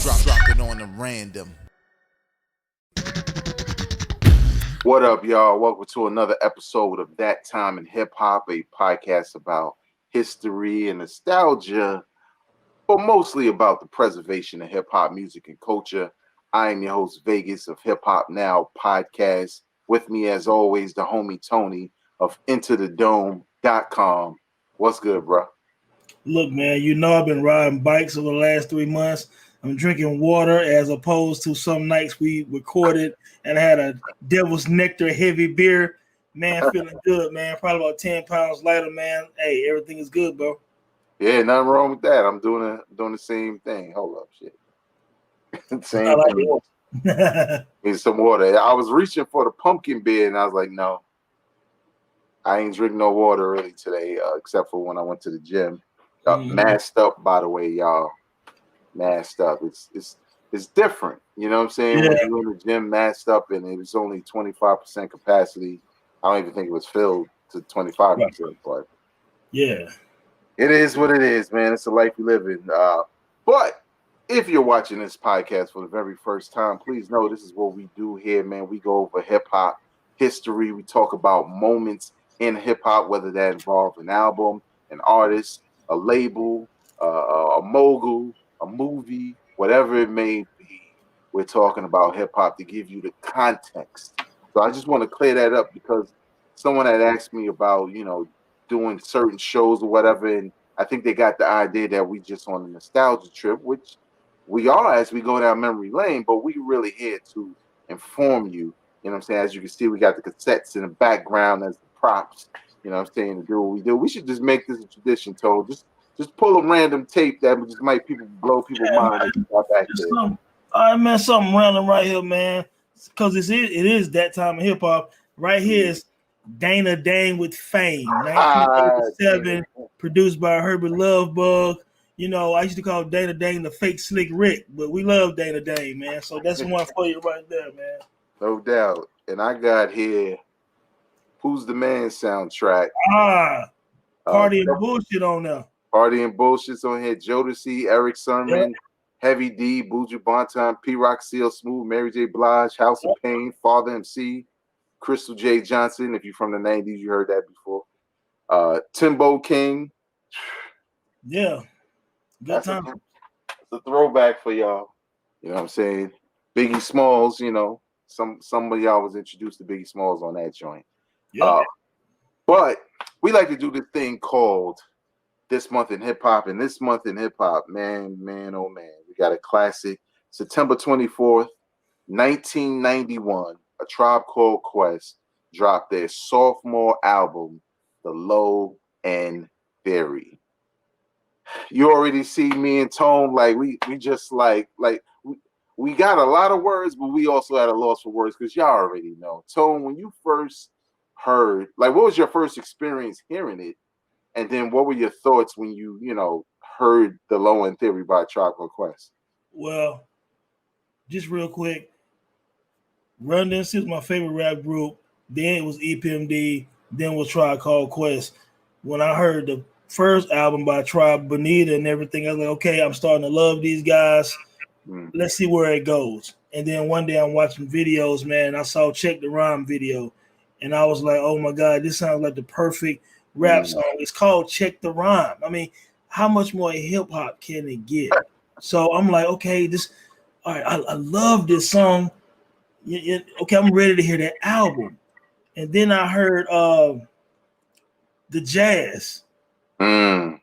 Drop it on the random. What up, y'all? Welcome to another episode of That Time in Hip Hop, a podcast about history and nostalgia, but mostly about the preservation of hip hop music and culture. I am your host, Vegas of Hip Hop Now podcast. With me, as always, the homie Tony of IntoTheDome.com. What's good, bro? Look, man, you know I've been riding bikes over the last 3 months. I'm drinking water as opposed to some nights we recorded and I had a Devil's Nectar heavy beer. Man, feeling good, man. Probably about 10 pounds lighter, man. Hey, everything is good, bro. Yeah, nothing wrong with that. I'm doing the same thing. Hold up, shit. Same thing. Need some water. I was reaching for the pumpkin beer, and I was like, no, I ain't drink no water really today, except for when I went to the gym. Masked up, by the way, y'all. Masked up. It's different. You know what I'm saying? Yeah. When you're in the gym masked up, and it was only 25% capacity. I don't even think it was filled to 25%. But yeah, it is what it is, man. It's the life we live in. But if you're watching this podcast for the very first time, please know this is what we do here, man. We go over hip hop history. We talk about moments in hip hop, whether that involves an album, an artist, a label, a mogul, a movie, whatever it may be. We're talking about hip hop to give you the context. So I just want to clear that up because someone had asked me about, doing certain shows or whatever, and I think they got the idea that we just on a nostalgia trip, which we are as we go down memory lane, but we really here to inform you. You know what I'm saying? As you can see, we got the cassettes in the background as the props. You know what I'm saying? To do what we do. We should just make this a tradition, Toad. Just pull a random tape that just might blow people's mind. Back there. All right, man, something random right here, man. Because it is that time of hip hop. Right here is Dana Dane with Fame, 1987, produced by Herbert Lovebug. You know, I used to call Dana Dane the fake Slick Rick, but we love Dana Dane, man. So that's one for you right there, man. No doubt. And I got here Who's the Man soundtrack. Party and Bullshit on there. Party and Bullshit's on here. Jodeci, Eric Sermon, Heavy D, Buju Banton, P Rock, Seal Smooth, Mary J. Blige, House of Pain, Father MC, Crystal J. Johnson. If you're from the 90s, you heard that before. Timbo King. Yeah. Good time. It's a throwback for y'all. You know what I'm saying? Biggie Smalls, some of y'all was introduced to Biggie Smalls on that joint. Yeah. But we like to do this thing called This Month in Hip Hop. And this month in hip hop, man, oh man, we got a classic. September 24th, 1991, A Tribe Called Quest dropped their sophomore album, The Low End Theory. You already see me and Tone, like we just like we got a lot of words, but we also had a loss for words because y'all already know. Tone, when you first heard, what was your first experience hearing it? And then what were your thoughts when you heard The Low End Theory by Tribe Called Quest? Well, just real quick, Run DMC was my favorite rap group. Then it was EPMD. Then was Tribe Called Quest. When I heard the first album by Tribe, Bonita and everything, I was like, okay, I'm starting to love these guys. Let's see where it goes. And then one day I'm watching videos, man. I saw Check the Rhyme video. And I was like, oh my God, this sounds like the perfect rap song. It's called Check the Rhyme. I mean, how much more hip hop can it get? So I'm like, okay, all right, I love this song. Okay, I'm ready to hear that album. And then I heard the Jazz. And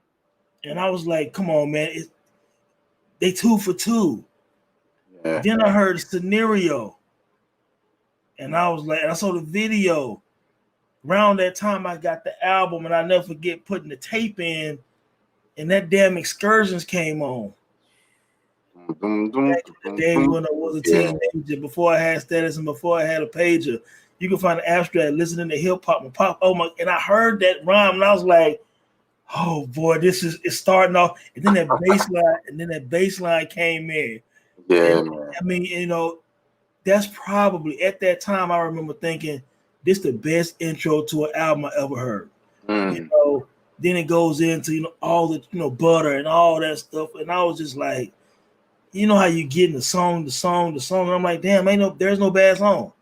I was like, come on, man. They 2 for 2. Yeah. Then I heard Scenario. And I was like, I saw the video. Around that time, I got the album, and I never forget putting the tape in, and that damn Excursions came on. Back in the day when I was a teenager, before I had status and before I had a pager, you can find an abstract listening to hip hop and pop. Oh my! And I heard that rhyme, and I was like, "Oh boy, it's starting off." And then that bass line, came in. Yeah, and, I mean, that's probably at that time. I remember thinking, "This the best intro to an album I ever heard." Then it goes into all the butter and all that stuff, and I was just like, you know how you get in the song. And I'm like, damn, there's no bad song.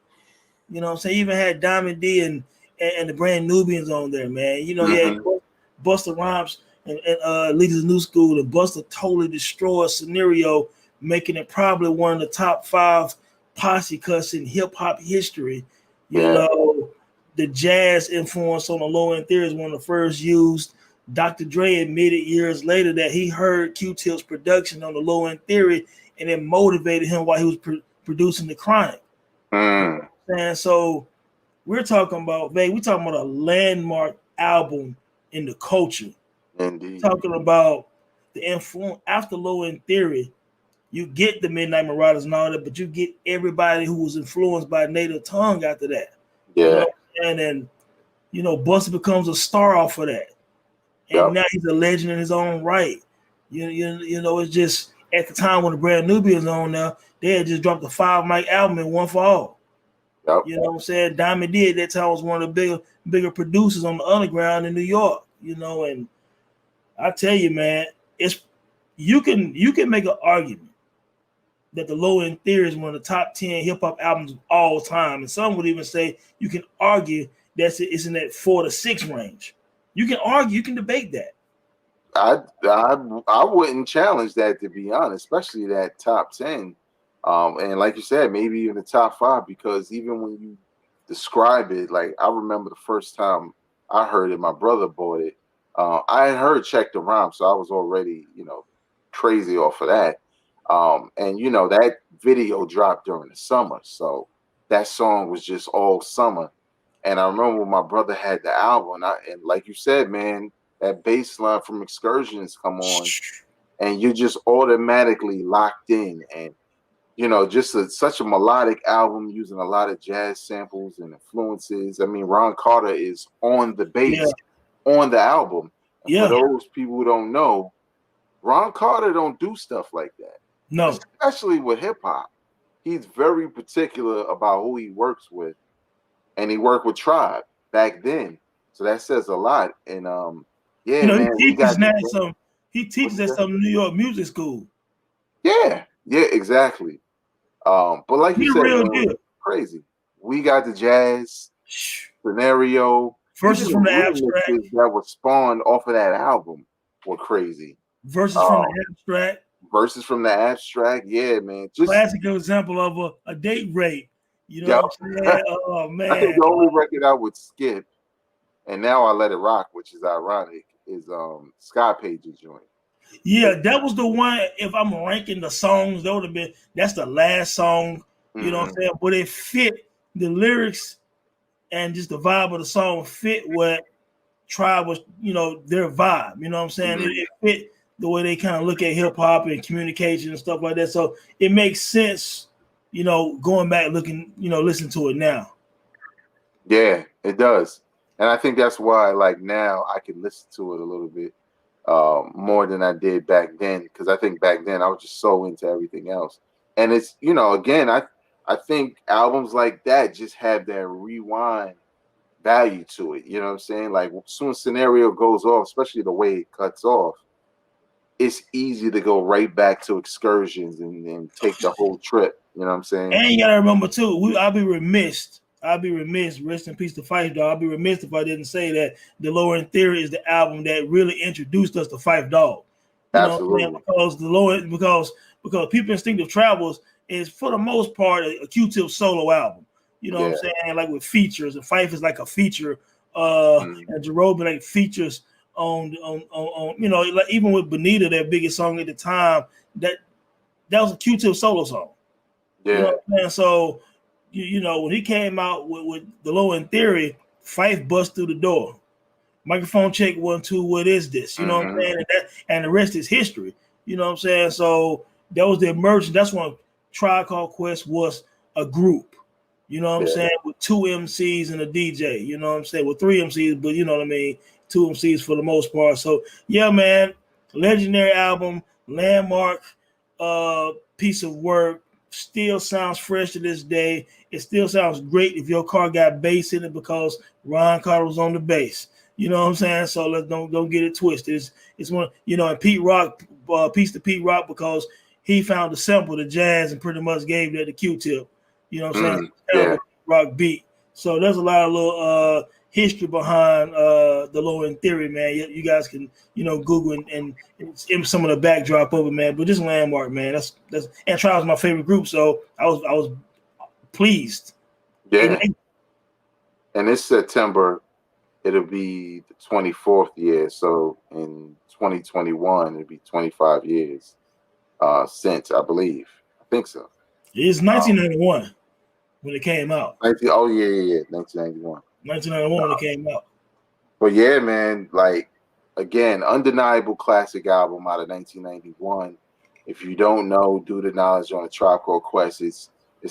You know what I'm saying? You even had Diamond D and the Brand Nubians on there, man. You know, you had Busta Rhymes and Leaders New School, and Busta totally destroyed Scenario, making it probably one of the top 5 posse cuts in hip hop history. You know, the jazz influence on the Low End Theory is one of the first used. Dr. Dre admitted years later that he heard Q-Tip's production on the Low End Theory, and it motivated him while he was producing The Chronic. And so we're talking about, we're talking about a landmark album in the culture. Indeed. Talking about the influence after Low End Theory, you get the Midnight Marauders and all that, but you get everybody who was influenced by Native Tongue after that. Yeah. You know, and then, you know, Busta becomes a star off of that. And now he's a legend in his own right. You know, it's just at the time when the Brand Nubians on now, they had just dropped a 5-mic album in One for All. You know what I'm saying? Diamond D at that time was one of the bigger producers on the underground in New York. You know, and I tell you, man, it's you can make an argument that the Low End Theory is one of the top 10 hip hop albums of all time, and some would even say you can argue that it's in that 4 to 6 range. You can argue, you can debate that. I wouldn't challenge that, to be honest, especially that top 10. And like you said, maybe even the top 5, because even when you describe it, like I remember the first time I heard it, my brother bought it. I had heard Check the Rhyme, so I was already, you know, crazy off of that. And you know, that video dropped during the summer, so that song was just all summer. And I remember when my brother had the album, and like you said, man, that bass line from Excursions come on, and you're just automatically locked in. And you know, just such a melodic album using a lot of jazz samples and influences. I mean, Ron Carter is on the bass on the album. And for those people who don't know, Ron Carter don't do stuff like that. No, especially with hip hop. He's very particular about who he works with. And he worked with Tribe back then, so that says a lot. And you know, man, he teaches at some New York music school. Yeah, exactly. But like you said, man, crazy. We got the jazz Scenario verses from the Abstract that was spawned off of that album were crazy. Verses from the Abstract. Verses from the Abstract, yeah, man. Just classic example of a date rape. You know what I'm saying? Oh man. I think the only record I would skip, and now I let it rock, which is ironic, is Sky Page's joint. Yeah, that was the one. If I'm ranking the songs, that would have been, that's the last song, you know what I'm saying? But it fit the lyrics and just the vibe of the song fit what Tribe was, you know, their vibe, you know what I'm saying? It fit the way they kind of look at hip hop and communication and stuff like that. So it makes sense, you know, going back, looking, you know, listen to it now. Yeah, it does. And I think that's why, like, now I can listen to it a little bit more than I did back then, because I think back then I was just so into everything else. And it's, you know, again, I think albums like that just have that rewind value to it. You know what I'm saying? Like, as soon as Scenario goes off, especially the way it cuts off, it's easy to go right back to Excursions and take the whole trip. You know what I'm saying? And you gotta remember too, I'll be remiss, rest in peace to Phife Dawg. I'll be remiss if I didn't say that the Low End Theory is the album that really introduced us to Phife Dawg. Absolutely. Because the Low End, because People Instinctive Travels is for the most part a Q-Tip solo album. You know what I'm saying? Like with features, and Phife is like a feature, and Jerome like features on you know, like even with Bonita, their biggest song at the time, that was a Q-Tip solo song. Yeah. You know what I'm saying? So you know, when he came out with the Low End Theory, Phife bust through the door. Microphone check 1 2. What is this? You know what I'm saying? And the rest is history. You know what I'm saying? So that was the emergence. That's when Tribe Called Quest was a group. You know what I'm saying? With 2 MCs and a DJ. You know what I'm saying? With 3 MCs, but you know what I mean? 2 MCs for the most part. So yeah, man, legendary album, landmark piece of work. Still sounds fresh to this day. It still sounds great if your car got bass in it because Ron Carter was on the bass. You know what I'm saying? So let's don't get it twisted. It's one, you know, and Pete Rock, piece to Pete Rock, because he found the sample, the jazz, and pretty much gave that to Q-Tip. You know what I'm saying? Yeah. Rock beat. So there's a lot of little history behind the Low End Theory, man. You guys can, Google and some of the backdrop of it, man. But this Landmark, man, that's and Trial was my favorite group, so I was pleased. Yeah. And this September, it'll be the 24th year. So in 2021, it'll be 25 years since, I believe. I think so. It's 1991 when it came out. 1991. 1991 when it came out. But yeah, man, like, again, undeniable classic album out of 1991. If you don't know, do the knowledge on A Tribe Called Quest. It's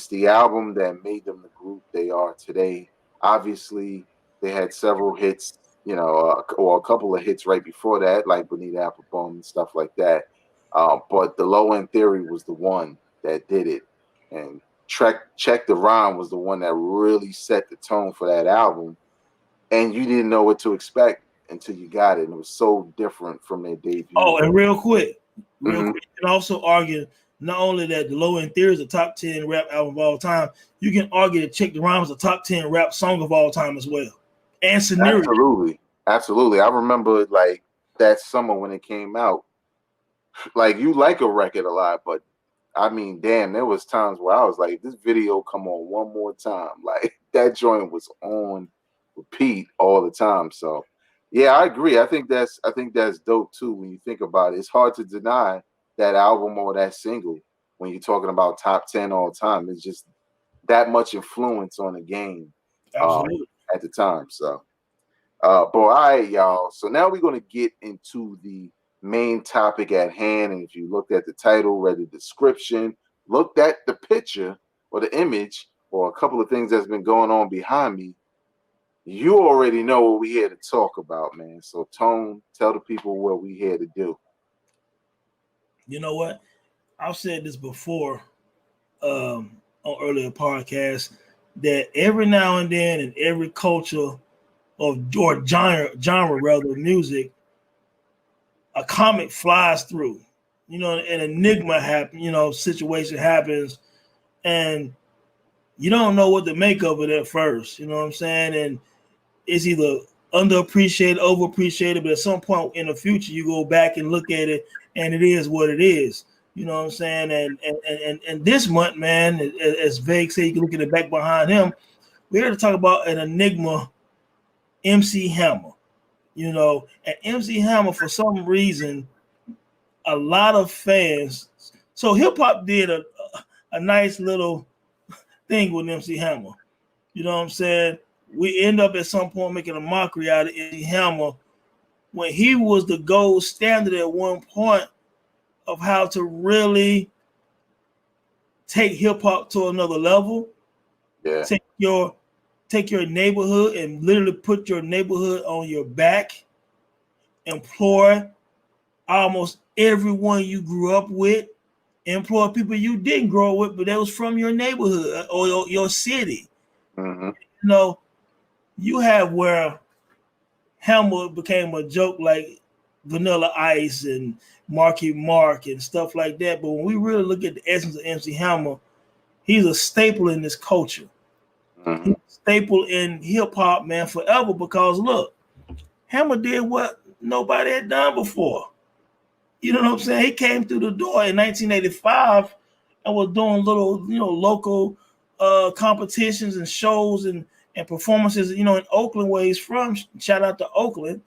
the album that made them the group they are today. Obviously, they had several hits, or a couple of hits right before that, like Bonita Applebum and stuff like that. But the Low End Theory was the one that did it. And Check the Rhyme was the one that really set the tone for that album. And you didn't know what to expect until you got it. And it was so different from their debut. Oh, and real quick, you can also argue not only that the Low End Theory is a top 10 rap album of all time, you can argue that Check the Rhyme is a top 10 rap song of all time as well. And scenario. Absolutely. I remember like that summer when it came out. Like, you like a record a lot, but I mean, damn, there was times where I was like, this video come on one more time. Like, that joint was on repeat all the time. So yeah, I agree. I think that's dope too when you think about it. It's hard to deny that album or that single when you're talking about top 10 all time. It's just that much influence on the game at the time. So but all right, y'all. So now we're gonna get into the main topic at hand. And if you looked at the title, read the description, looked at the picture or the image or a couple of things that's been going on behind me, you already know what we're here to talk about, man. So Tone, tell the people what we're here to do. You know what? I've said this before on earlier podcasts that every now and then in every culture or genre rather of music, a comic flies through, an enigma happens, situation happens, and you don't know what to make of it at first, you know what I'm saying? And it's either underappreciated, overappreciated, but at some point in the future, you go back and look at it, and it is what it is, you know what I'm saying? And this month, man, as Vague said, you can look at the back behind him, we're here to talk about an enigma, MC Hammer. And MC Hammer, for some reason, a lot of fans. So hip hop did a nice little thing with MC Hammer. You know what I'm saying? We end up at some point making a mockery out of MC Hammer when he was the gold standard at one point of how to really take hip hop to another level. Yeah. Take your neighborhood and literally put your neighborhood on your back. Employ almost everyone you grew up with. Employ people you didn't grow up with, but that was from your neighborhood or your city. Mm-hmm. You have where Hammer became a joke like Vanilla Ice and Marky Mark and stuff like that. But when we really look at the essence of MC Hammer, he's a staple in this culture. Mm-hmm. He's a staple in hip hop, man, forever. Because look, Hammer did what nobody had done before. You know what I'm saying? He came through the door in 1985 and was doing little, local competitions and shows and performances, in Oakland, where he's from. Shout out to Oakland.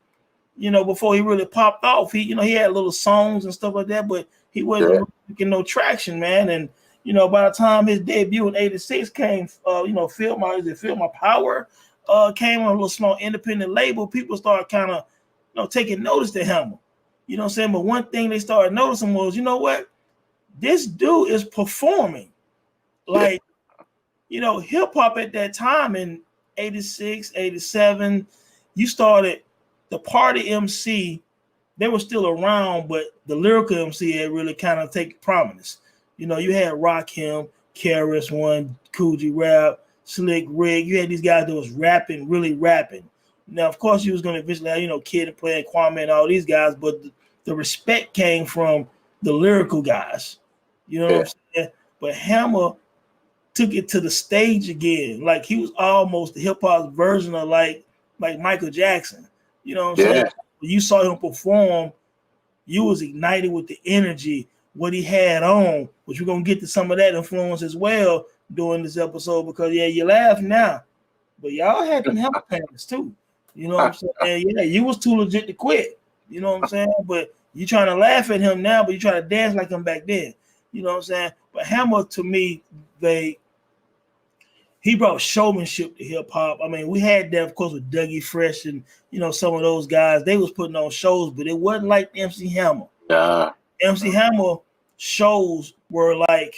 Before he really popped off, he had little songs and stuff like that, but he wasn't getting no traction, man. And by the time his debut in '86 came, Feel My Power came on a little small independent label. People started kind of, taking notice to him. You know what I'm saying? But one thing they started noticing was, you know what? This dude is performing. Like, hip hop at that time in 86, 87, you started the party MC. They were still around, but the lyrical MC had really kind of taken prominence. You had Rakim, KRS-One, Kool G Rap, Slick Rick. You had these guys that was rapping, really rapping. Now, of course, you was going to eventually have, Kid and Play and Kwame and all these guys, but the respect came from the lyrical guys. You know what I'm saying? But Hammer took it to the stage again. Like he was almost the hip hop version of like Michael Jackson. You know what I'm saying? When you saw him perform, you was ignited with the energy, what he had on, which we're gonna get to some of that influence as well during this episode, because you laugh now, but y'all had them Hammer pants too. You know what I'm saying? Yeah, you was too legit to quit. You know what I'm saying? But you trying to laugh at him now, but you trying to dance like him back then. You know what I'm saying? But Hammer, to me, he brought showmanship to hip hop. I mean, we had that, of course, with Dougie Fresh and some of those guys. They was putting on shows, but it wasn't like MC Hammer. MC Hammer shows were like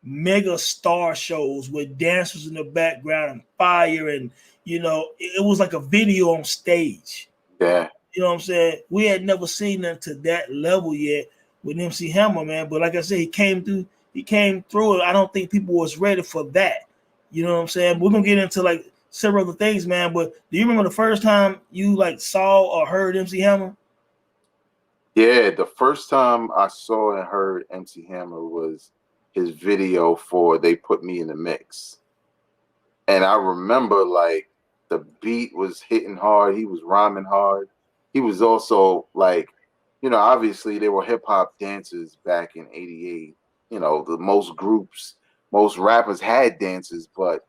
mega star shows with dancers in the background and fire, and it was like a video on stage. Yeah. You know what I'm saying? We had never seen them to that level yet with MC Hammer, man. But like I said, he came through it. I don't think people was ready for that. You know what I'm saying? We're gonna get into like several other things, man. But do you remember the first time you like saw or heard MC Hammer? Yeah, the first time I saw and heard MC Hammer was his video for They Put Me in the Mix. And I remember like the beat was hitting hard, he was rhyming hard. He was also like, obviously they were hip hop dancers back in '88. The most rappers had dancers, but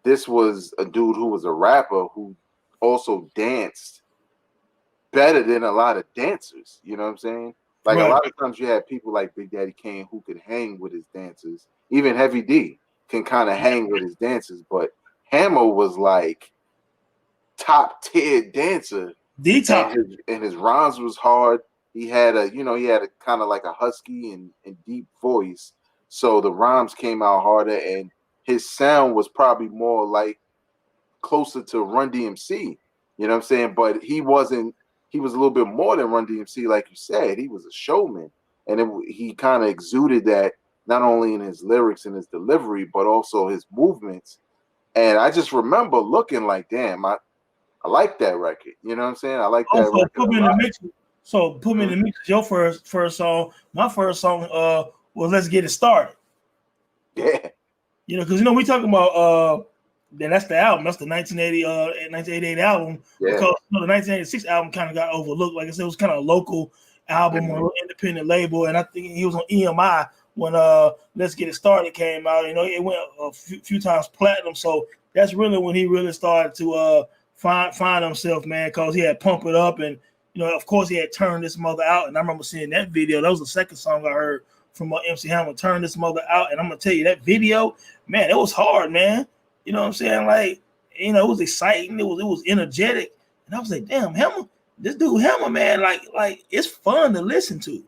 this was a dude who was a rapper who also danced better than a lot of dancers. You know what I'm saying? Like a lot of times you had people like Big Daddy Kane who could hang with his dancers. Even Heavy D can kind of hang with his dancers, but Hammer was like top tier dancer. And his rhymes was hard. He had a kind of like a husky and deep voice. So the rhymes came out harder, and his sound was probably more like closer to Run DMC. You know what I'm saying? But he was a little bit more than Run DMC, like you said. He was a showman. And he kind of exuded that not only in his lyrics and his delivery, but also his movements. And I just remember looking like, damn, I like that record. You know what I'm saying? I like that record. Put me in the mix. So put me in the mix. Your first song. My first song was Let's Get It Started. Yeah. Because we talking about then that's the album. That's the 1988 album. Yeah. Because the 1986 album kind of got overlooked. Like I said, it was kind of a local album or independent label, and I think he was on EMI when Let's Get It Started came out. It went a few times platinum. So that's really when he really started to find himself, man, because he had Pump It Up, and of course he had Turn This Mother Out. And I remember seeing that video. That was the second song I heard from MC Hammer, Turn This Mother Out. And I'm gonna tell you, that video, man, it was hard, man. You know what I'm saying? Like, it was exciting. It was energetic, and I was like, damn, Hammer, this dude Hammer, man, like it's fun to listen to.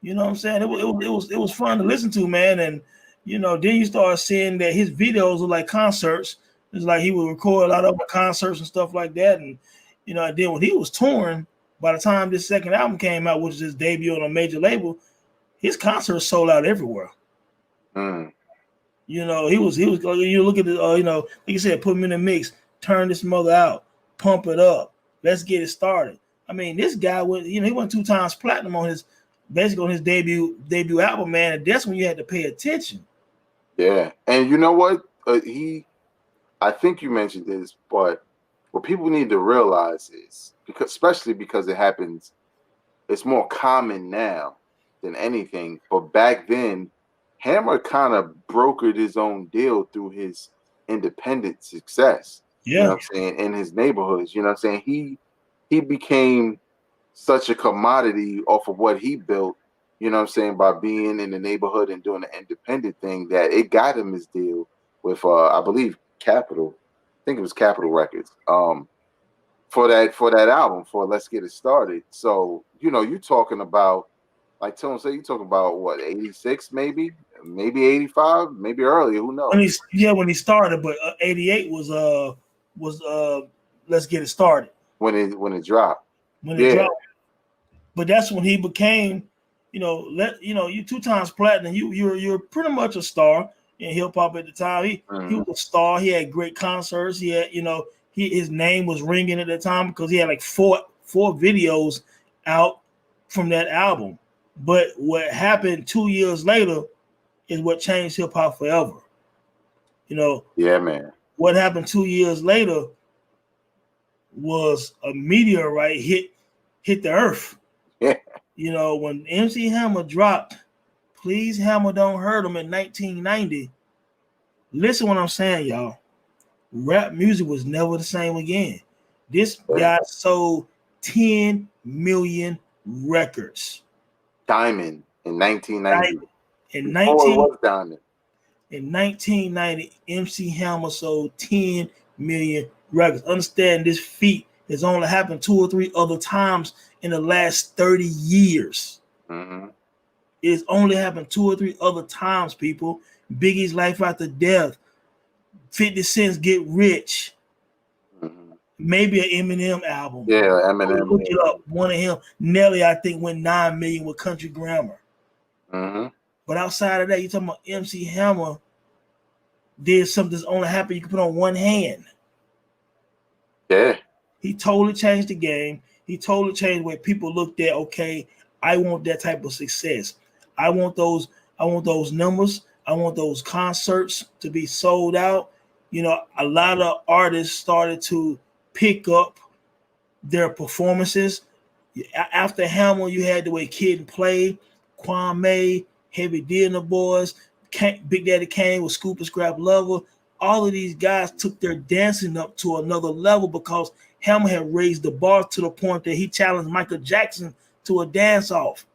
You know what I'm saying? It was fun to listen to, man. And then you start seeing that his videos were like concerts. It's like he would record a lot of concerts and stuff like that. And then when he was touring, by the time this second album came out, which is his debut on a major label, his concerts sold out everywhere. He was. You look at the, like you said, Put Me in the Mix, Turn This Mother Out, Pump It Up, Let's Get It Started. I mean, this guy was, he went 2 times platinum on his debut album, man. And that's when you had to pay attention. Yeah, and you know what? I think you mentioned this, but what people need to realize is, especially because it happens, it's more common now than anything. But back then, Hammer kind of brokered his own deal through his independent success. Yeah. You know what I'm saying? In his neighborhoods. You know what I'm saying? He became such a commodity off of what he built, you know what I'm saying, by being in the neighborhood and doing the independent thing, that it got him his deal with I believe Capitol. I think it was Capitol Records. For that album, for Let's Get It Started. So, you talking about, like Tone said, you talking about what, 86 maybe 85, maybe earlier, who knows? When he started, but 88 was Let's Get It Started. When it dropped. Dropped. But that's when he became, you 2 times platinum, you're pretty much a star in hip hop at the time. He was a star. He had great concerts. He had, his name was ringing at the time because he had like four videos out from that album. But what happened 2 years later is what changed hip hop forever. You know, Yeah, man. what happened 2 years later was a meteorite hit the earth. Yeah. You know, when MC Hammer dropped Please Hammer Don't Hurt Him in 1990, listen what I'm saying, y'all. Rap music was never the same again. This guy sold 10 million records. Diamond in 1990. In Before it was Diamond. In 1990, MC Hammer sold 10 million records. Understand this feat has only happened 2 or 3 other times in the last 30 years. Mm-hmm. It's only happened 2 or 3 other times, people. Biggie's Life After Death, 50 Cent's Get Rich, maybe an Eminem album. Yeah, Eminem. Look it up. One of him. Nelly, I think, went 9 million with Country Grammar. Mm-hmm. But outside of that, you're talking about MC Hammer did something that's only happened you can put on one hand. Yeah. He totally changed the game. He totally changed the way people looked at, okay, I want that type of success. I want those numbers. I want those concerts to be sold out. You know, a lot of artists started to pick up their performances. After Hammer, you had the way Kid and Play, Kwame, Heavy D and the Boys, Big Daddy Kane with Scoop and Scrap Lover. All of these guys took their dancing up to another level because Hammer had raised the bar to the point that he challenged Michael Jackson to a dance-off.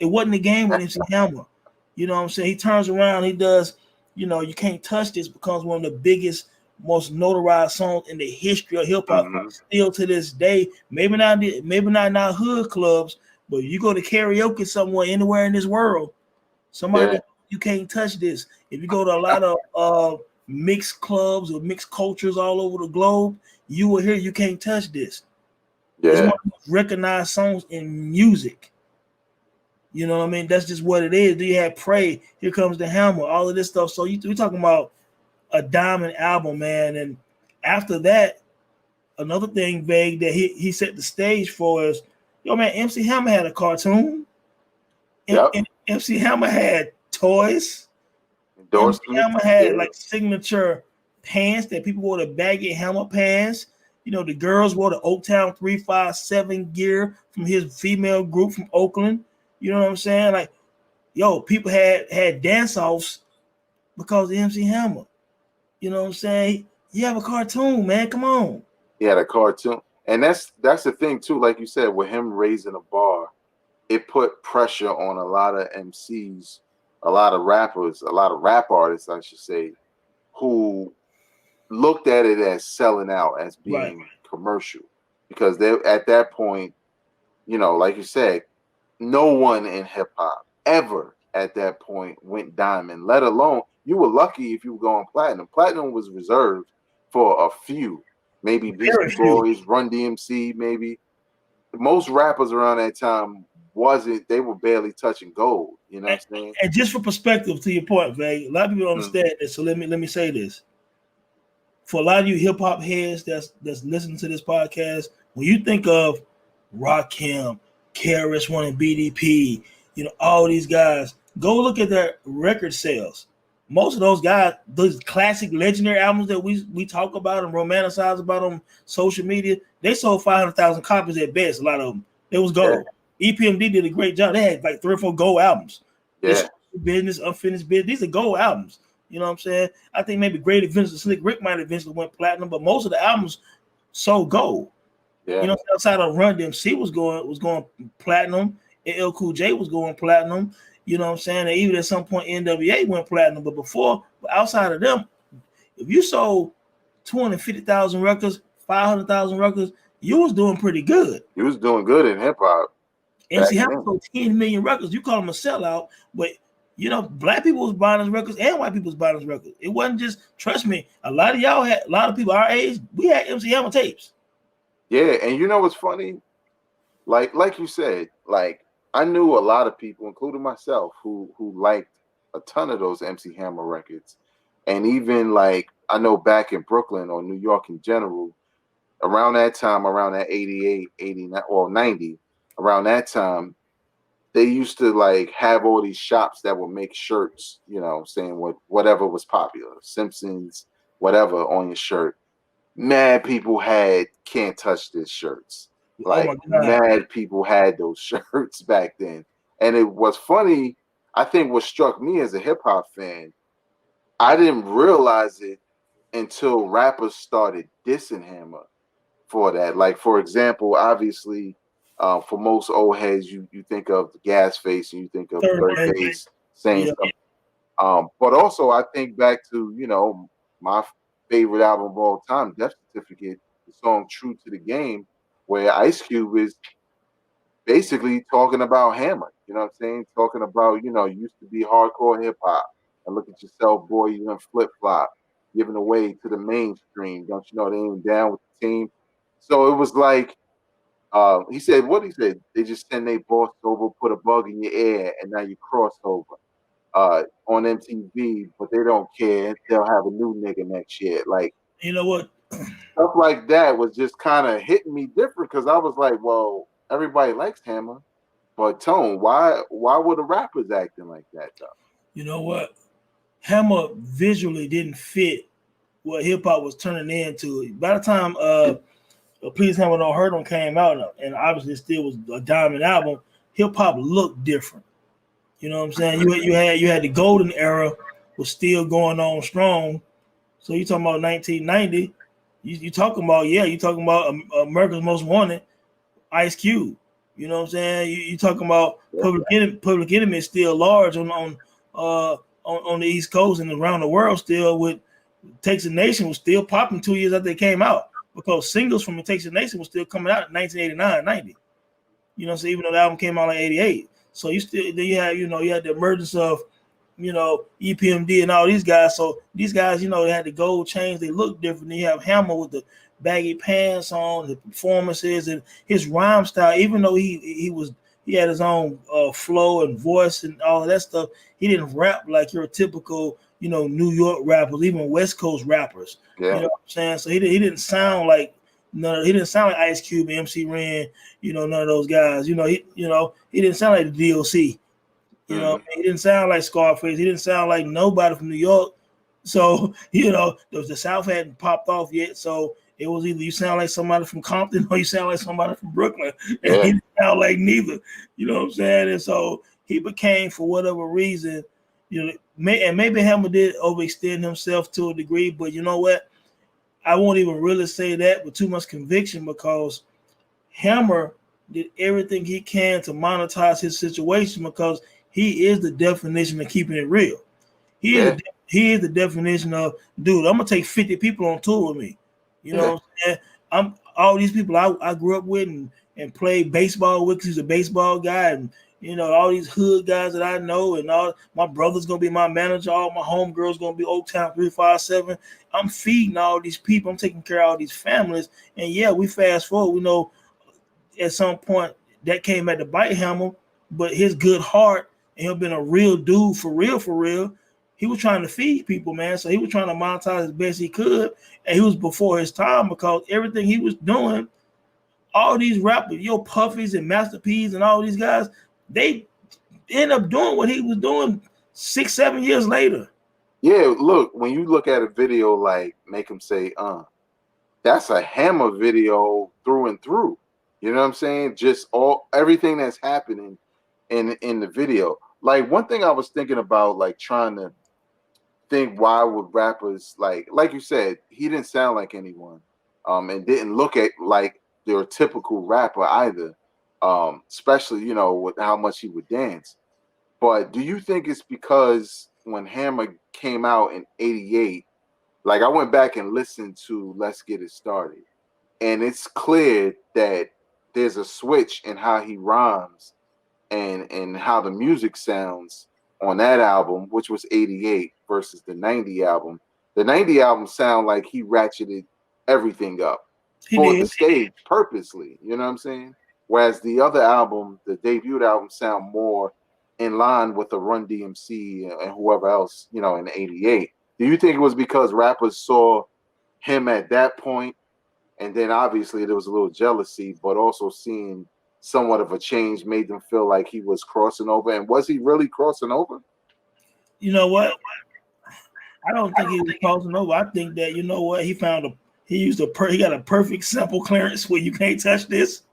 It wasn't a game with MC Hammer. You know what I'm saying? He turns around, he does, you know, You Can't Touch This becomes one of the biggest, most notarized songs in the history of hip-hop. Mm-hmm. Still to this day, maybe not in our hood clubs, but you go to karaoke somewhere, anywhere in this world, somebody, You Can't Touch This. If you go to a lot of mixed clubs or mixed cultures all over the globe, you will hear You Can't Touch This. Yeah. It's one of the most recognized songs in music. You know what I mean? That's just what it is. Do you have Pray? Here Comes the Hammer, all of this stuff. So we're talking about a diamond album, man. And after that, another thing vague that he set the stage for is, yo, man, MC Hammer had a cartoon. Yep. MC Hammer had toys. MC Hammer had like signature pants that people wore, the baggy Hammer pants. You know, the girls wore the Oaktown 357 gear from his female group from Oakland. You know what I'm saying? Like, yo, people had dance-offs because of MC Hammer. You know what I'm saying? You have a cartoon, man. Come on. He had a cartoon. And that's the thing, too. Like you said, with him raising the bar, it put pressure on a lot of MCs, a lot of rappers, a lot of rap artists, I should say, who looked at it as selling out, as being commercial. Because they at that point, you know, like you said, no one in hip hop ever at that point went diamond, let alone you were lucky if you were going platinum. Platinum was reserved for a few, maybe Beastie Boys, Run DMC, maybe. Most rappers around that time they were barely touching gold. You know what I'm saying? And just for perspective, to your point, Vay, a lot of people don't understand this. So let me say this. For a lot of you hip hop heads that's listening to this podcast, when you think of Rakim, KRS-One and BDP, you know, all these guys, go look at their record sales. Most of those guys, those classic legendary albums that we talk about and romanticize about on social media, they sold 500,000 copies at best. A lot of them. It was gold. Yeah. EPMD did a great job. They had like 3 or 4 gold albums. Yeah. Business, Unfinished Business. These are gold albums. You know what I'm saying? I think maybe Great Adventures of Slick Rick might eventually went platinum, but most of the albums sold gold. Yeah. You know, outside of Run DMC was going platinum, LL Cool J was going platinum. You know what I'm saying? And even at some point NWA went platinum, but outside of them, if you sold 250,000 records, 500,000 records, you was doing pretty good. You was doing good in hip hop. MC Hammer sold 10 million records. You call him a sellout, but you know, black people was buying his records and white people was buying his records. It wasn't just, trust me, a lot of people our age, we had MC Hammer tapes. Yeah, and you know what's funny? Like you said, like I knew a lot of people, including myself, who liked a ton of those MC Hammer records. And even like I know back in Brooklyn or New York in general, around that time, around that 88, 89, or 90, around that time, they used to like have all these shops that would make shirts, you know, saying whatever was popular, Simpsons, whatever on your shirt. Mad people had can't touch this shirts. Oh my Like God. mad people had those shirts back then. And it was funny. I think what struck me as a hip hop fan, I didn't realize it until rappers started dissing Hammer for that. Like, for example, obviously, for most old heads, you think of the Gas Face and you think of Third Third base. Base saying Yeah. stuff. But also, I think back to, you know, my favorite album of all time, Death Certificate, the song True to the Game, where Ice Cube is basically talking about Hammer. You know what I'm saying? Talking about, you know, used to be hardcore hip hop. And look at yourself, boy, you done flip flop, giving away to the mainstream. Don't you know they ain't down with the team? So it was like, he said, what he said, they just send their boss over, put a bug in your ear, and now you cross over on MTV, but they don't care. They'll have a new nigga next year. Like, You know what? stuff like that was just kind of hitting me different because I was like, well, everybody likes Hammer, but Tone, why were the rappers acting like that though? You know what? Hammer visually didn't fit what hip hop was turning into. By the time Please Hammer Don't Hurt 'Em came out, and obviously it still was a diamond album, hip hop looked different. You know what I'm saying? You had the golden era was still going on strong. So you talking about 1990? You talking about you talking about America's Most Wanted, Ice Cube. You know what I'm saying? You talking about Public Enemy is still large on the East Coast and around the world still. With Takes a Nation was still popping 2 years after they came out because singles from It Takes a Nation was still coming out in 1989, 90. You know, so even though the album came out like 88, so you had the emergence of EPMD and all these guys. So these guys, they had the gold chains. They look different. Then you have Hammer with the baggy pants on, the performances and his rhyme style. Even though he had his own flow and voice and all of that stuff, he didn't rap like your typical New York rappers, even West Coast rappers. Yeah. You know what I'm saying? So he didn't sound like he didn't sound like Ice Cube and MC Ren. None of those guys. He didn't sound like the DOC. He didn't sound like Scarface. He didn't sound like nobody from New York. So, the South hadn't popped off yet. So it was either you sound like somebody from Compton or you sound like somebody from Brooklyn. And he didn't sound like neither. You know what I'm saying? And so he became, for whatever reason, and maybe Hammer did overextend himself to a degree, but you know what? I won't even really say that with too much conviction because Hammer did everything he can to monetize his situation because he is the definition of keeping it real. He is the definition of, dude, I'm gonna take 50 people on tour with me. You know what I'm saying? I'm all these people I grew up with and played baseball with because he's a baseball guy, and all these hood guys that I know, and all my brother's gonna be my manager, all my homegirls gonna be Oaktown 357. I'm feeding all these people, I'm taking care of all these families, and we fast forward, we know at some point that came at the bite Hammer, but his good heart and him being a real dude for real, he was trying to feed people, man. So he was trying to monetize as best he could, and he was before his time because everything he was doing, all these rappers, Puffies and Master P's and all these guys, they end up doing what he was doing 6-7 years later. Yeah, look, when you look at a video like Make Him Say, that's a Hammer video through and through. You know what I'm saying? Just everything that's happening in the video. Like one thing I was thinking about, like trying to think why would rappers like you said, he didn't sound like anyone, and didn't look like their typical rapper either. Especially with how much he would dance. But do you think it's because when Hammer came out in '88, like I went back and listened to Let's Get It Started, and it's clear that there's a switch in how he rhymes and how the music sounds on that album, which was '88 versus the '90 album. The '90 album sound like he ratcheted everything up for the stage purposely. You know what I'm saying? Whereas the other album, the debut album, sound more in line with the Run DMC and whoever else, in '88. Do you think it was because rappers saw him at that point, and then obviously there was a little jealousy, but also seeing somewhat of a change made them feel like he was crossing over. And was he really crossing over? You know what? I don't think he was crossing over. I think that, you know what, he got a perfect sample clearance where you can't touch this,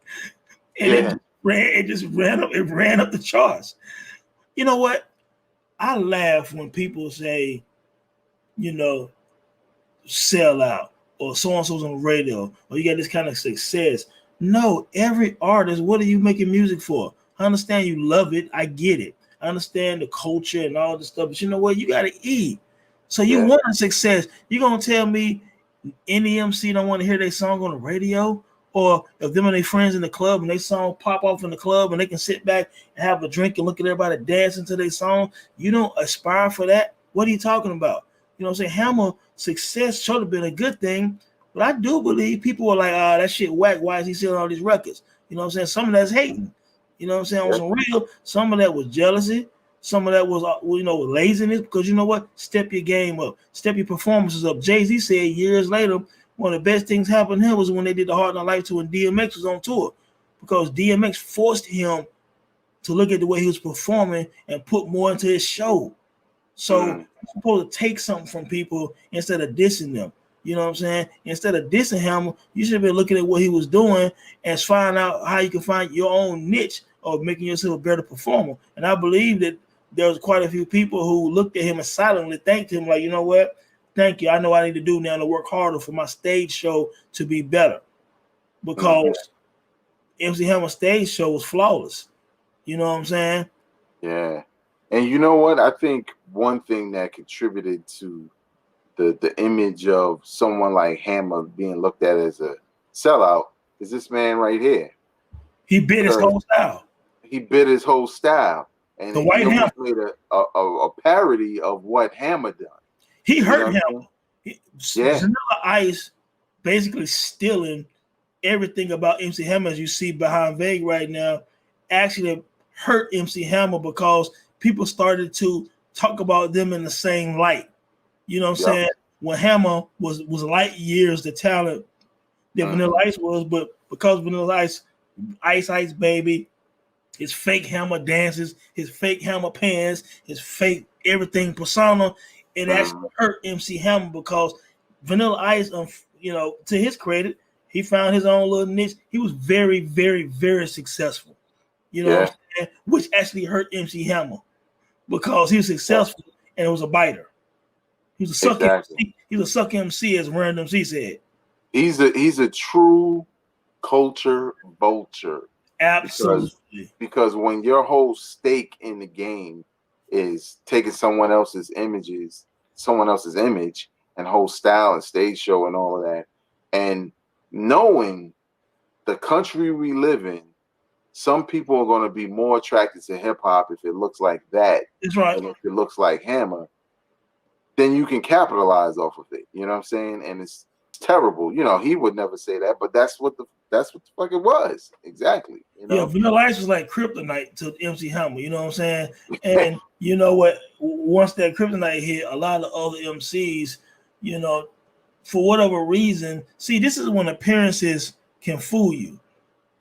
and it just ran up the charts. You know what? I laugh when people say, you know, sell out or so and so's on the radio or you got this kind of success. No, every artist, what are you making music for? I understand you love it. I get it. I understand the culture and all this stuff, but you know what? You got to eat. So you want a success. You're going to tell me any MC don't want to hear their song on the radio? Or if them and their friends in the club and their song pop off in the club and they can sit back and have a drink and look at everybody dancing to their song, you don't aspire for that? What are you talking about? You know what I'm saying? Hammer success should have been a good thing, but I do believe people were like, that shit whack. Why is he selling all these records? You know what I'm saying? Some of that's hating. You know what I'm saying? On some real, some of that was jealousy. Some of that was, laziness, because you know what? Step your game up. Step your performances up. Jay-Z said years later, one of the best things happened to him was when they did the Hard Knock Life tour and DMX was on tour, because DMX forced him to look at the way he was performing and put more into his show. So you're supposed to take something from people instead of dissing them. You know what I'm saying? Instead of dissing him, you should have been looking at what he was doing and find out how you can find your own niche of making yourself a better performer. And I believe that there was quite a few people who looked at him and silently thanked him, like, you know what? Thank you. I know what I need to do now to work harder for my stage show to be better. Because MC Hammer's stage show was flawless. You know what I'm saying? Yeah. And you know what? I think one thing that contributed to the image of someone like Hammer being looked at as a sellout is this man right here. He bit his whole style. He bit his whole style. And the White Hammer made a parody of what Hammer done. He hurt him. Vanilla Ice basically stealing everything about MC Hammer, as you see behind Vague right now, actually hurt MC Hammer because people started to talk about them in the same light. You know what I'm saying? When Hammer was light years the talent that Vanilla Ice was, but because Vanilla Ice, Ice Baby, his fake Hammer dances, his fake Hammer pants, his fake everything persona, it actually hurt MC Hammer because Vanilla Ice, to his credit, he found his own little niche. He was very, very, very successful. You know what I'm saying? Which actually hurt MC Hammer because he was successful and it was a biter. He was a suck MC. He was a suck MC, as Random MC said. He's a true culture vulture. Absolutely. Because when your whole stake in the game is taking someone else's image and whole style and stage show and all of that, and knowing the country we live in, some people are going to be more attracted to hip hop if it looks like that. That's right. And if it looks like Hammer, then you can capitalize off of it. You know what I'm saying? And it's terrible. You know, he would never say that, but that's what the fuck it was. Exactly. You know? Yeah, Vanilla Ice was like kryptonite to MC Hammer, you know what I'm saying? And you know what? Once that kryptonite hit, a lot of other MCs, for whatever reason, see, this is when appearances can fool you.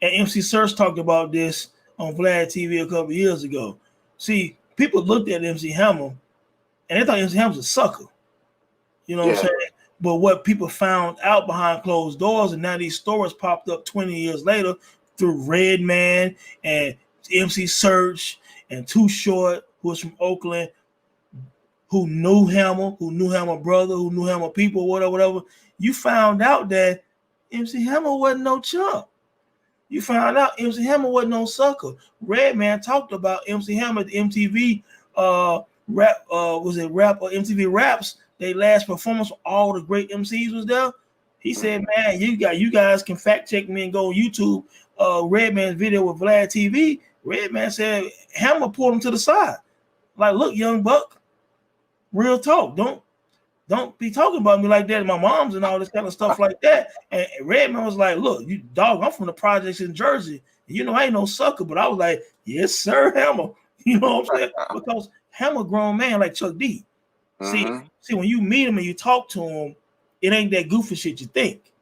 And MC Search talked about this on Vlad TV a couple years ago. See, people looked at MC Hammer and they thought MC Hammer was a sucker. You know what I'm saying? But what people found out behind closed doors, and now these stories popped up 20 years later through Redman and MC Search and Too Short, who was from Oakland, who knew Hammer brother, who knew Hammer people, whatever. You found out that MC Hammer wasn't no chump. You found out MC Hammer wasn't no sucker. Redman talked about MC Hammer at the MTV rap or MTV Raps. Their last performance, all the great MCs was there. He said, "Man, you guys can fact check me and go on YouTube. Redman's video with Vlad TV." Redman said Hammer pulled him to the side, like, "Look, young buck, real talk. Don't be talking about me like that. My mom's and all this kind of stuff like that." And Redman was like, "Look, you dog, I'm from the projects in Jersey. I ain't no sucker." But I was like, "Yes, sir, Hammer." You know what I'm saying? Because Hammer grown man like Chuck D. See, when you meet him and you talk to him, it ain't that goofy shit you think.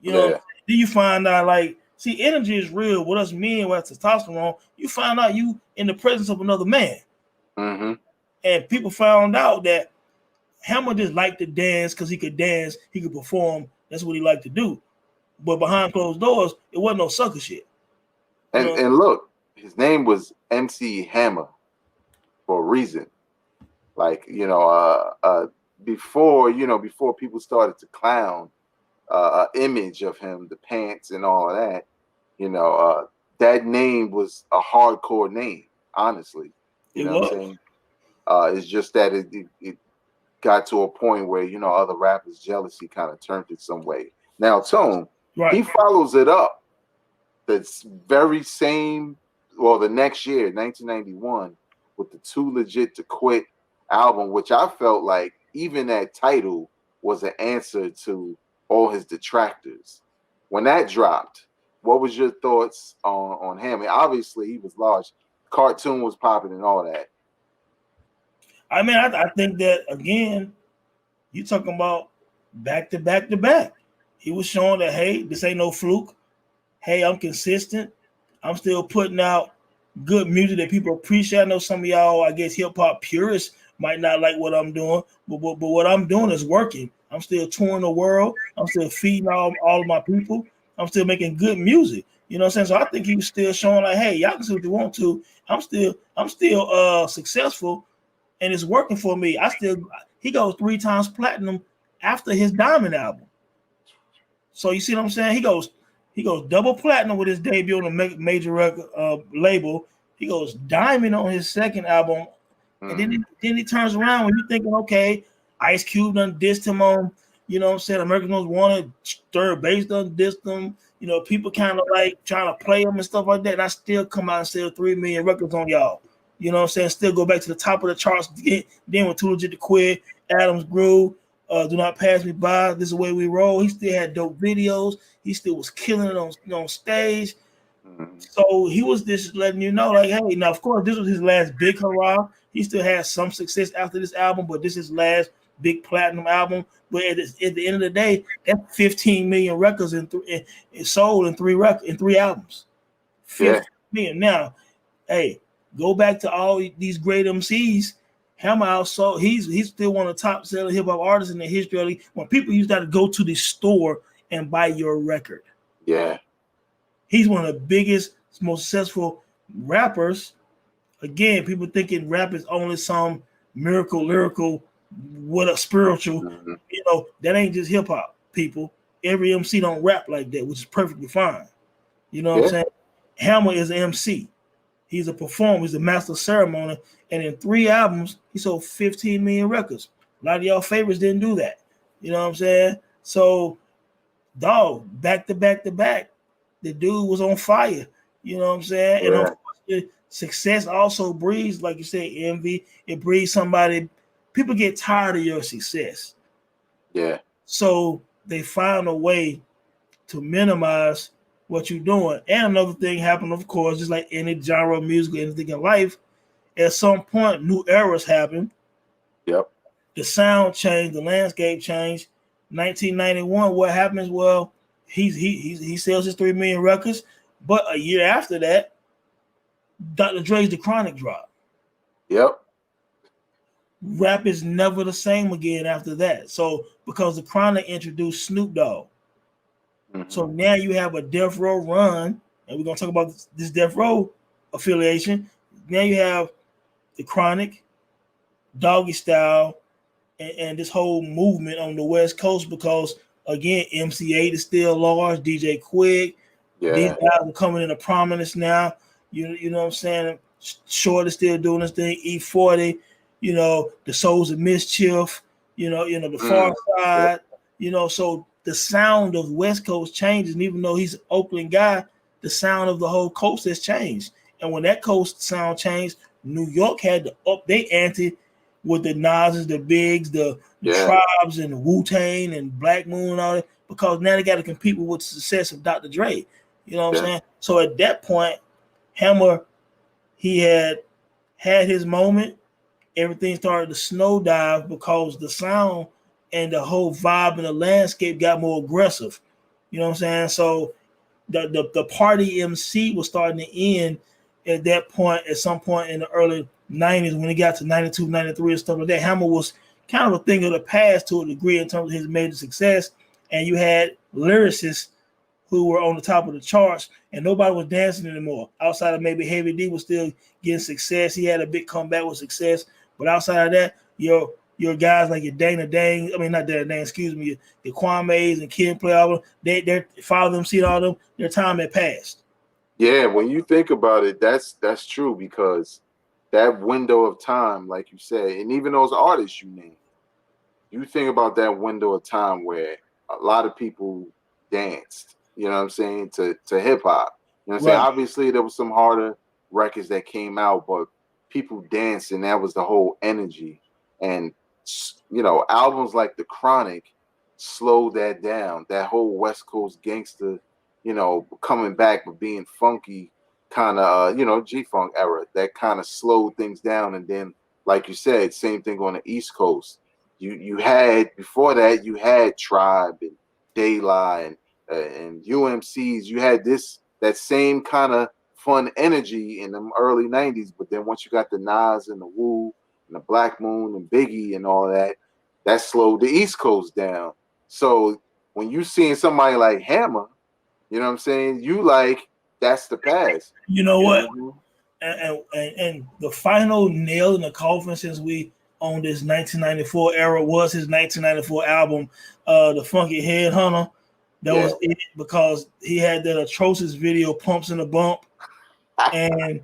You know, then you find out like See, energy is real. With us men with testosterone, you find out you in the presence of another man. Mm-hmm. And people found out that Hammer just liked to dance because he could dance, he could perform. That's what he liked to do. But behind closed doors, it wasn't no sucker shit. And look, his name was MC Hammer for a reason. Like, before people started to clown image of him, the pants and all of that, that name was a hardcore name, honestly. You know what I'm saying? It's just that it got to a point where, other rappers' jealousy kind of turned it some way. Now, Tone, he follows it up the very same, the next year, 1991, with the Too Legit to Quit album, which I felt like even that title was an answer to all his detractors. When that dropped, what was your thoughts on him? And obviously, he was large. Cartoon was popping and all that. I mean, I think that, again, you talking about back to back to back. He was showing that, hey, this ain't no fluke. Hey, I'm consistent. I'm still putting out good music that people appreciate. I know some of y'all, I guess, hip-hop purists might not like what I'm doing, but what I'm doing is working. I'm still touring the world. I'm still feeding all of my people. I'm still making good music. You know what I'm saying? So I think he was still showing like, hey, y'all can see what you want to. I'm still successful, and it's working for me. He goes 3 times platinum after his Diamond album. So you see what I'm saying? He goes double platinum with his debut on a major record label. He goes diamond on his second album. And then he turns around when you're thinking, okay, Ice Cube done dissed him on, you know what I'm saying, American Most Wanted, Third Base done dissed him. People kind of like trying to play him and stuff like that. And I still come out and sell 3 million records on y'all. You know what I'm saying? Still go back to the top of the charts. Then with Too Legit to Quit, Adams Grew, Do Not Pass Me By, This Is the Way We Roll. He still had dope videos. He still was killing it on stage. So he was just letting you know, like, hey, now, of course, this was his last big hurrah. He still had some success after this album, but this is his last big platinum album. But at the end of the day, that's 15 million records sold in 3 albums. 15 million. Now, hey, go back to all these great MCs. Hammer also, he's still one of the top selling hip hop artists in the history of when people used to go to the store and buy your record. Yeah. He's one of the biggest, most successful rappers. Again, people thinking rap is only some miracle, lyrical, what a spiritual. That ain't just hip hop, people. Every MC don't rap like that, which is perfectly fine. You know what I'm saying? Hammer is an MC. He's a performer. He's a master of ceremony. And in 3 albums, he sold 15 million records. A lot of y'all favorites didn't do that. You know what I'm saying? So, dog, back to back to back, the dude was on fire. You know what I'm saying? And unfortunately, success also breeds, like you said, envy. It breeds somebody. People get tired of your success. Yeah. So they find a way to minimize what you're doing. And another thing happened, of course, just like any genre of music, anything in life, at some point, new eras happen. Yep. The sound changed, the landscape changed. 1991, what happens? Well, he sells his 3 million records, but a year after that, Dr. Dre's The Chronic dropped. Yep. Rap is never the same again after that. So because The Chronic introduced Snoop Dogg. So now you have a Death Row run, and we're gonna talk about this Death Row affiliation. Now you have The Chronic, Doggy Style, and this whole movement on the West Coast because again, MC8 is still large, DJ Quick. These guys are coming into prominence now. You know what I'm saying? Short is still doing this thing, E40, the Souls of Mischief, the Far Side, so the sound of West Coast changes, and even though he's an Oakland guy, the sound of the whole coast has changed. And when that coast sound changed, New York had to up their ante with the Nas's, the Bigs, the Tribes, and the Wu-Tang and Black Moon and all that, because now they got to compete with the success of Dr. Dre. You know what I'm saying? So at that point, Hammer, he had his moment. Everything started to snow dive because the sound and the whole vibe and the landscape got more aggressive. You know what I'm saying? So the party MC was starting to end at that point, at some point in the early 90s when it got to 92, 93 and stuff like that. Hammer was kind of a thing of the past to a degree in terms of his major success. And you had lyricists who were on the top of the charts, and nobody was dancing anymore. Outside of maybe Heavy D was still getting success. He had a big comeback with success. But outside of that, your guys like your Dana Dang, I mean not Dana Dang, excuse me, your Kwame's and Kid Play album, their Father MC, all them, their time had passed. Yeah, when you think about it, that's true, because that window of time, like you said, and even those artists you named, you think about that window of time where a lot of people danced, you know what I'm saying, to hip hop. You know what I'm saying? Obviously, there was some harder records that came out, but people danced, and that was the whole energy. And you know, albums like The Chronic slowed that down. That whole West Coast gangster, you know, coming back but being funky, kind of, you know, G-Funk era, that kind of slowed things down. And then, like you said, same thing on the East Coast. You had, before that, you had Tribe and De La and UMCs. You had that same kind of fun energy in the early 90s. But then once you got the Nas and the Wu and the Black Moon and Biggie and all that, that slowed the East Coast down. So when you seeing somebody like Hammer, you know what I'm saying, you like, that's the past. You know what? And the final nail in the coffin, since we own this 1994 era, was his 1994 album, The Funky Headhunter. That was it, because he had that atrocious video, Pumps in the Bump. And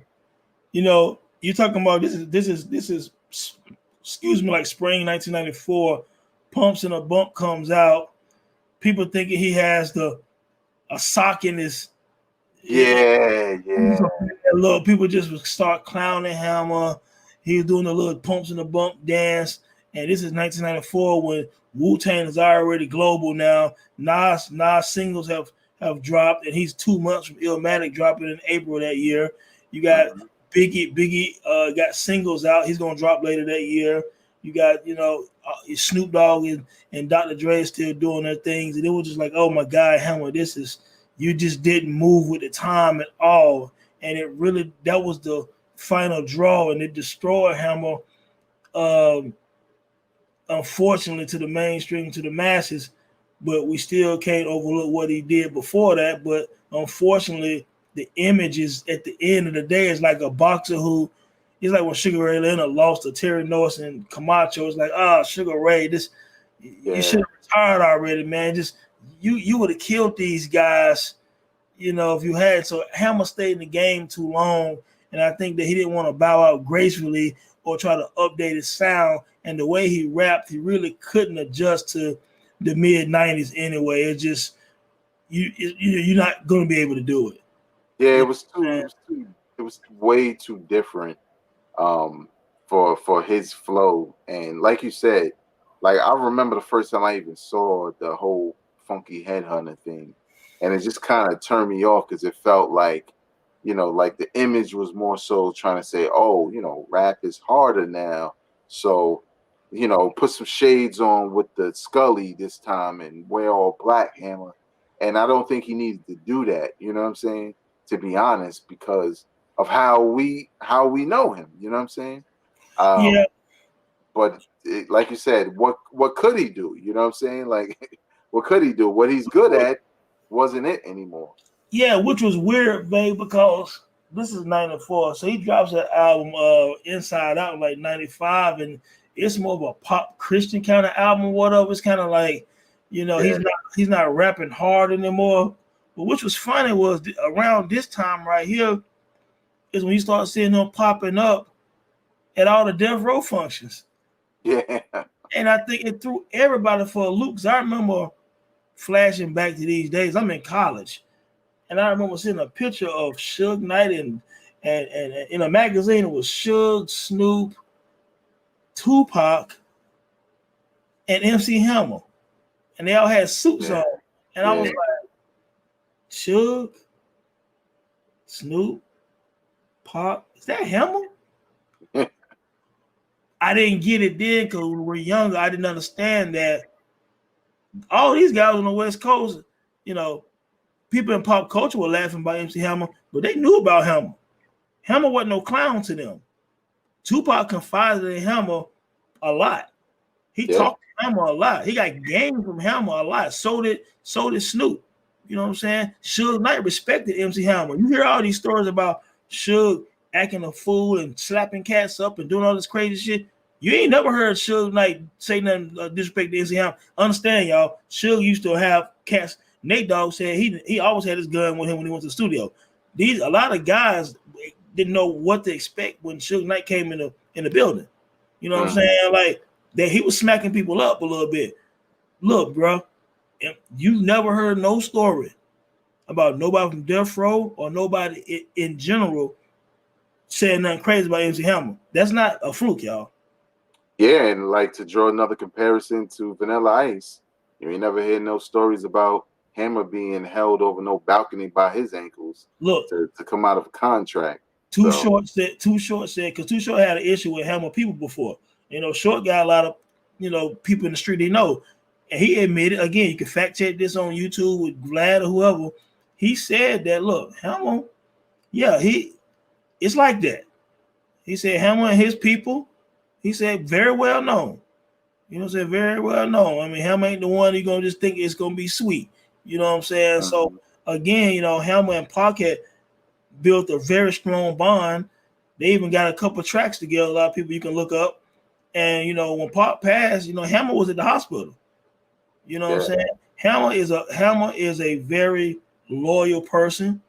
you know, you're talking about this is excuse me, like spring 1994. Pumps in a Bump comes out. People thinking he has a sock in his. Look, people just would start clowning Hammer. He was doing the little Pumps in the Bump dance. And this is 1994 when Wu-Tang is already global now. Nas singles have dropped, and he's 2 months from Illmatic dropping in April of that year. You got Biggie got singles out. He's gonna drop later that year. You got, you know, Snoop Dogg and Dr. Dre still doing their things, and it was just like, oh my God, Hammer, you just didn't move with the time at all, and it really, that was the final draw, and it destroyed Hammer. Unfortunately, to the mainstream, to the masses, but we still can't overlook what he did before that. But unfortunately, the image is, at the end of the day, is like a boxer who, it's like when Sugar Ray Leonard lost to Terry Norris and Camacho. It's like, Sugar Ray, you should have retired already, man. Just you would have killed these guys, you know, if you had. So Hammer stayed in the game too long, and I think that he didn't want to bow out gracefully or try to update his sound. And the way he rapped, he really couldn't adjust to the mid 90s anyway. It's just you're not going to be able to do it. Yeah, it was way too different for his flow. And like you said, like I remember the first time I even saw the whole Funky Headhunter thing, and it just kind of turned me off because it felt like, you know, like the image was more so trying to say, oh, you know, rap is harder now, so, you know, put some shades on with the Scully this time and wear all black, Hammer. And I don't think he needed to do that, you know what I'm saying, to be honest, because of how we know him, you know what I'm saying? Yeah. But like you said, what could he do? You know what I'm saying? Like, what could he do? What he's good at wasn't it anymore. Yeah, which was weird, babe, because this is 94. So he drops an album Inside Out like 95, and it's more of a pop Christian kind of album, whatever. It's kind of like, you know, he's not rapping hard anymore. But which was funny was around this time right here is when you start seeing them popping up at all the Death Row functions. Yeah. And I think it threw everybody for a loop, because I remember flashing back to these days. I'm in college, and I remember seeing a picture of Suge Knight and in a magazine. It was Suge, Snoop, Tupac, and MC Hammer, and they all had suits on. And I was like, Suge, Snoop, Pac, is that Hammer? I didn't get it then because when we were younger. I didn't understand that all these guys on the West Coast, you know, people in pop culture were laughing about MC Hammer, but they knew about Hammer. Hammer wasn't no clown to them. Tupac confided in Hammer a lot. He talked to Hammer a lot. He got game from Hammer a lot. So did Snoop. You know what I'm saying? Suge Knight respected MC Hammer. You hear all these stories about Suge acting a fool and slapping cats up and doing all this crazy shit. You ain't never heard Suge Knight say nothing disrespect to MC Hammer. Understand, y'all? Suge used to have cats. Nate Dogg said he always had his gun with him when he went to the studio. A lot of guys didn't know what to expect when Suge Knight came in the building. You know what I'm saying? Like that he was smacking people up a little bit. Look, bro, you never heard no story about nobody from Death Row or nobody in general saying nothing crazy about MC Hammer. That's not a fluke, y'all. Yeah, and like to draw another comparison to Vanilla Ice, you ain't never heard no stories about Hammer being held over no balcony by his ankles. Look, to come out of a contract. Too Short said because Too Short had an issue with Hammer people before. You know, Short got a lot of people in the street they know, and he admitted again. You can fact check this on YouTube with Vlad or whoever. He said that look, Hammer, it's like that. He said Hammer and his people. He said very well known. You know what I'm saying? Very well known. I mean, Hammer ain't the one you're gonna just think it's gonna be sweet. You know what I'm saying? Mm-hmm. So again, Hammer and Pocket built a very strong bond. They even got a couple tracks together. A lot of people you can look up. And when Pop passed, Hammer was at the hospital. You know what I'm saying? Hammer is a very loyal person.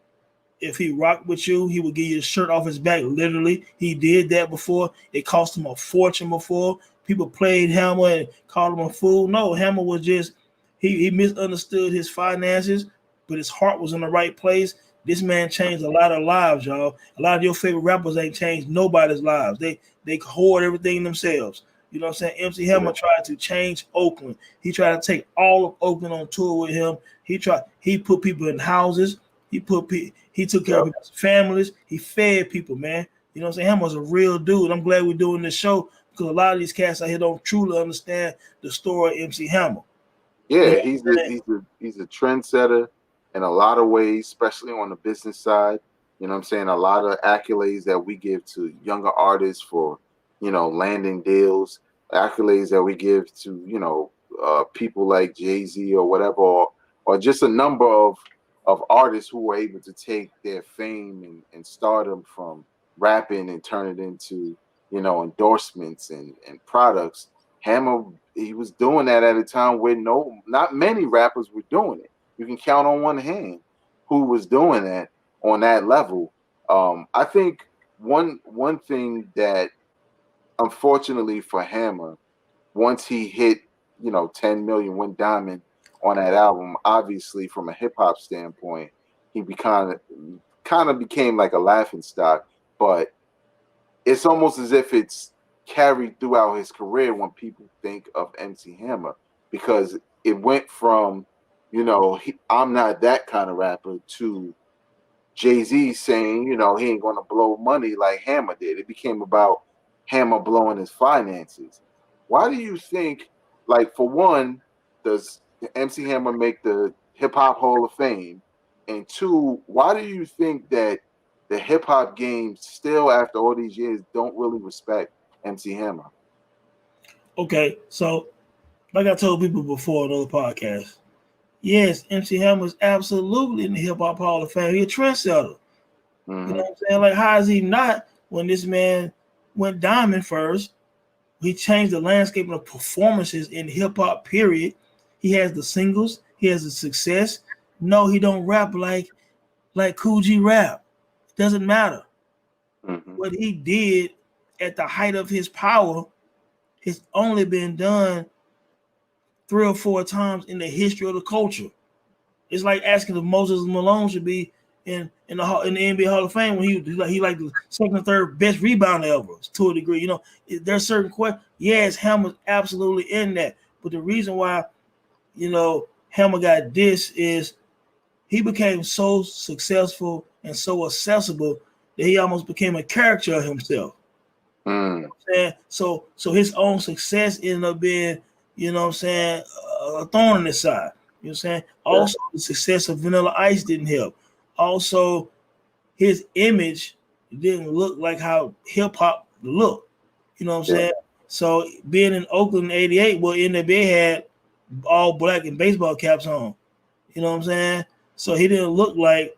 If he rocked with you, he would give you the shirt off his back. Literally, he did that before. It cost him a fortune before. People played Hammer and called him a fool. No, Hammer was just he misunderstood his finances, but his heart was in the right place. This man changed a lot of lives, y'all. A lot of your favorite rappers ain't changed nobody's lives. They hoard everything themselves. You know what I'm saying? MC Hammer tried to change Oakland. He tried to take all of Oakland on tour with him. He put people in houses. He took care of people's families. He fed people, man. You know what I'm saying? Hammer's a real dude. I'm glad we're doing this show because a lot of these cats out here don't truly understand the story of MC Hammer. Yeah, he's a trendsetter in a lot of ways, especially on the business side. You know what I'm saying? A lot of accolades that we give to younger artists for, landing deals, accolades that we give to, people like Jay-Z or whatever, or just a number of artists who were able to take their fame and stardom from rapping and turn it into, endorsements and products. Hammer, he was doing that at a time where not many rappers were doing it. You can count on one hand who was doing that on that level. I think one thing that, unfortunately for Hammer, once he hit 10 million, went diamond on that album, obviously from a hip hop standpoint, he kind of became like a laughingstock. But it's almost as if it's carried throughout his career when people think of MC Hammer, because it went from I'm not that kind of rapper to Jay-Z saying, he ain't going to blow money like Hammer did. It became about Hammer blowing his finances. Why do you think, like, for one, does MC Hammer make the Hip Hop Hall of Fame? And two, why do you think that the hip hop game still, after all these years, don't really respect MC Hammer? Okay, so like I told people before on other podcasts, yes, MC Hammer is absolutely in the Hip Hop Hall of Fame. He's a trendsetter. Mm-hmm. You know what I'm saying? Like, how is he not when this man went diamond first? He changed the landscape of performances in hip hop, period. He has the singles. He has the success. No, he don't rap like Kool G rap. It doesn't matter. Mm-hmm. What he did at the height of his power has only been done 3 or 4 times in the history of the culture. It's like asking if Moses Malone should be in the NBA Hall of Fame when he like the second or third best rebounder ever to a degree. There's certain questions. Yes, Hammer's absolutely in that, but the reason why Hammer got this is he became so successful and so accessible that he almost became a character of himself. Mm. You know what I'm saying? So his own success ended up being, a thorn in his side. You know what I'm saying? Also, the success of Vanilla Ice didn't help. Also, his image didn't look like how hip hop looked. You know what I'm saying? So being in Oakland in '88, well, NWA had all black and baseball caps on. You know what I'm saying? So he didn't look like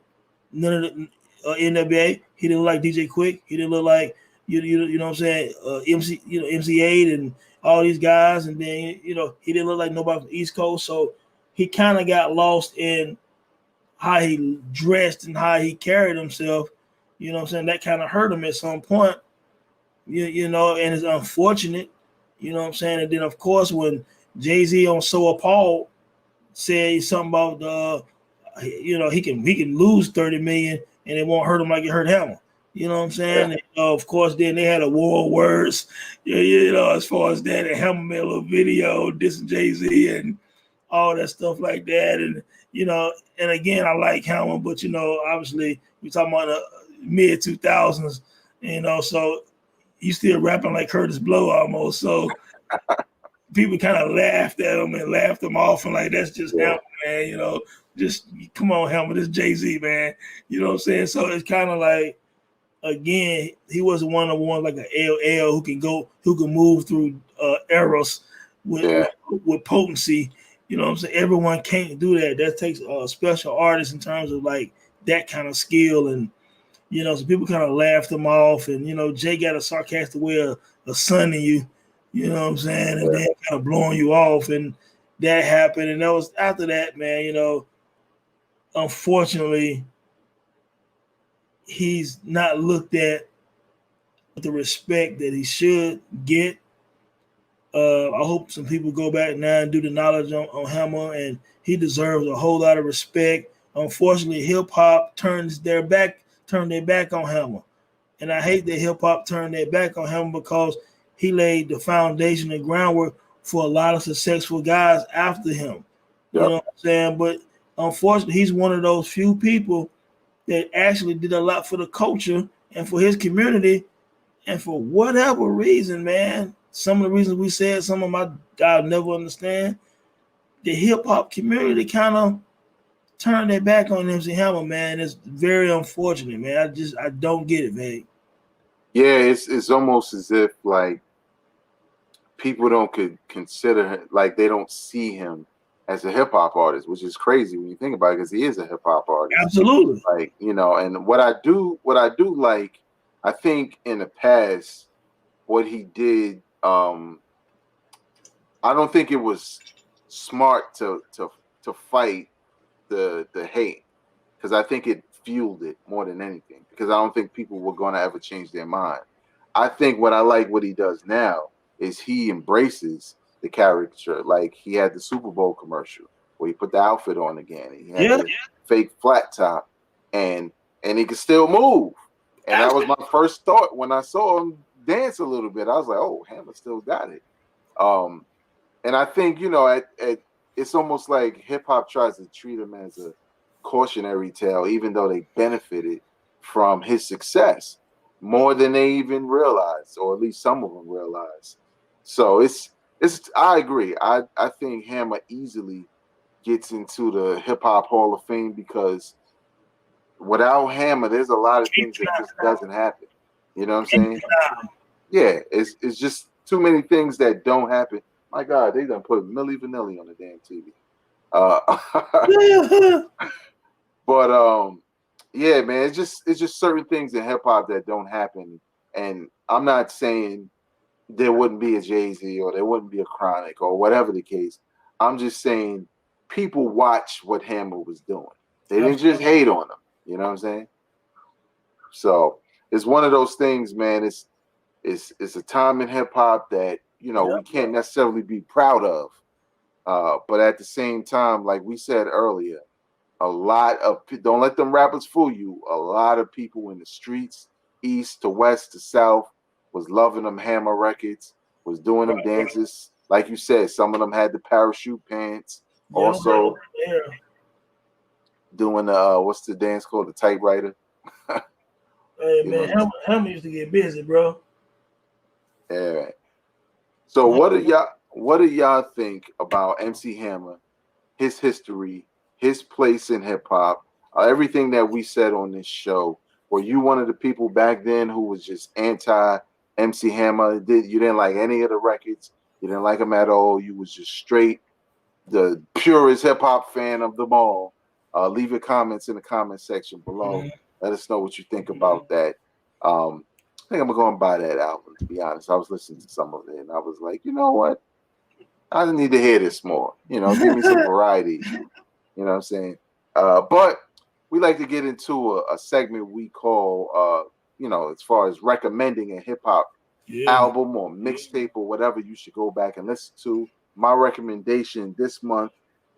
none of the NWA. He didn't look like DJ Quick. He didn't look like you know what I'm saying? MC8 and all these guys. And then he didn't look like nobody from the East Coast. So he kind of got lost in how he dressed and how he carried himself. You know what I'm saying? That kind of hurt him at some point. And it's unfortunate. You know what I'm saying? And then of course when Jay-Z on So Appalled said something about he can lose 30 million and it won't hurt him like it hurt Hammer. You know what I'm saying? And, of course, then they had a war of words, as far as that. And Hammer made a little video dissing Jay-Z and all that stuff like that. And, and again, I like Hammer, but, obviously we're talking about the mid-2000s, so he's still rapping like Curtis Blow almost. So people kind of laughed at him and laughed him off and like, that's just Hammer, man, just come on, Hammer, this Jay-Z, man. You know what I'm saying? So it's kind of like, again, he wasn't one of the ones like an LL who can move through eras with potency. You know what I'm saying? Everyone can't do that. That takes a special artist in terms of like that kind of skill. And, so people kind of laughed him off. And, Jay got a sarcastic way of sunning you, you know what I'm saying? And then kind of blowing you off. And that happened. And that was after that, man, unfortunately, he's not looked at with the respect that he should get. I hope some people go back now and do the knowledge on Hammer, and he deserves a whole lot of respect. Unfortunately, hip hop turned their back on Hammer, and I hate that hip hop turned their back on Hammer because he laid the foundation and groundwork for a lot of successful guys after him. You know what I'm saying? But unfortunately, he's one of those few people that actually did a lot for the culture and for his community. And for whatever reason, man, some of the reasons we said, some of my I'll never understand, the hip-hop community kind of turned their back on MC Hammer, man. It's very unfortunate, man. I don't get it, man. Yeah, it's almost as if, like, people don't consider, like, they don't see him as a hip hop artist, which is crazy when you think about it, because he is a hip hop artist. Absolutely. Like, and what I do like, I think in the past, what he did, I don't think it was smart to fight the hate, because I think it fueled it more than anything, because I don't think people were going to ever change their mind. I think what he does now is he embraces the caricature. Like, he had the Super Bowl commercial where he put the outfit on again. He had the fake flat top, and he could still move. And that was my first thought when I saw him dance a little bit. I was like, oh, Hammer still got it. And I think, it's almost like hip hop tries to treat him as a cautionary tale, even though they benefited from his success more than they even realized, or at least some of them realized. So I agree. I think Hammer easily gets into the Hip Hop Hall of Fame, because without Hammer, there's a lot of things that just doesn't happen. You know what I'm saying? Yeah, it's just too many things that don't happen. My God, they done put Milli Vanilli on the damn TV. But yeah, man, it's just certain things in hip hop that don't happen. And I'm not saying there wouldn't be a Jay-Z or there wouldn't be a Chronic or whatever the case. I'm just saying people watch what Hammer was doing. They didn't just hate on him. You know what I'm saying? So it's one of those things, man. It's a time in hip hop that, we can't necessarily be proud of. But at the same time, like we said earlier, don't let them rappers fool you. A lot of people in the streets, east to west to south, was loving them Hammer records, was doing them dances. Like you said, some of them had the parachute pants. Also doing what's the dance called? The typewriter. Hey man, Hammer used to get busy, bro. Yeah. Right. So what do y'all think about MC Hammer his history, his place in hip hop, everything that we said on this show. Were you one of the people back then who was just anti MC Hammer? You didn't like any of the records? You didn't like him at all? You was just straight the purest hip hop fan of them all? Leave your comments in the comment section below. Mhm. Let us know what you think about that. I think I'm going to buy that album, to be honest. I was listening to some of it and I was like, you know what? I need to hear this more. You know, give me some variety. You know what I'm saying? But we like to get into a segment we call, you know, as far as recommending a hip hop album or mixtape or whatever you should go back and listen to. My recommendation this month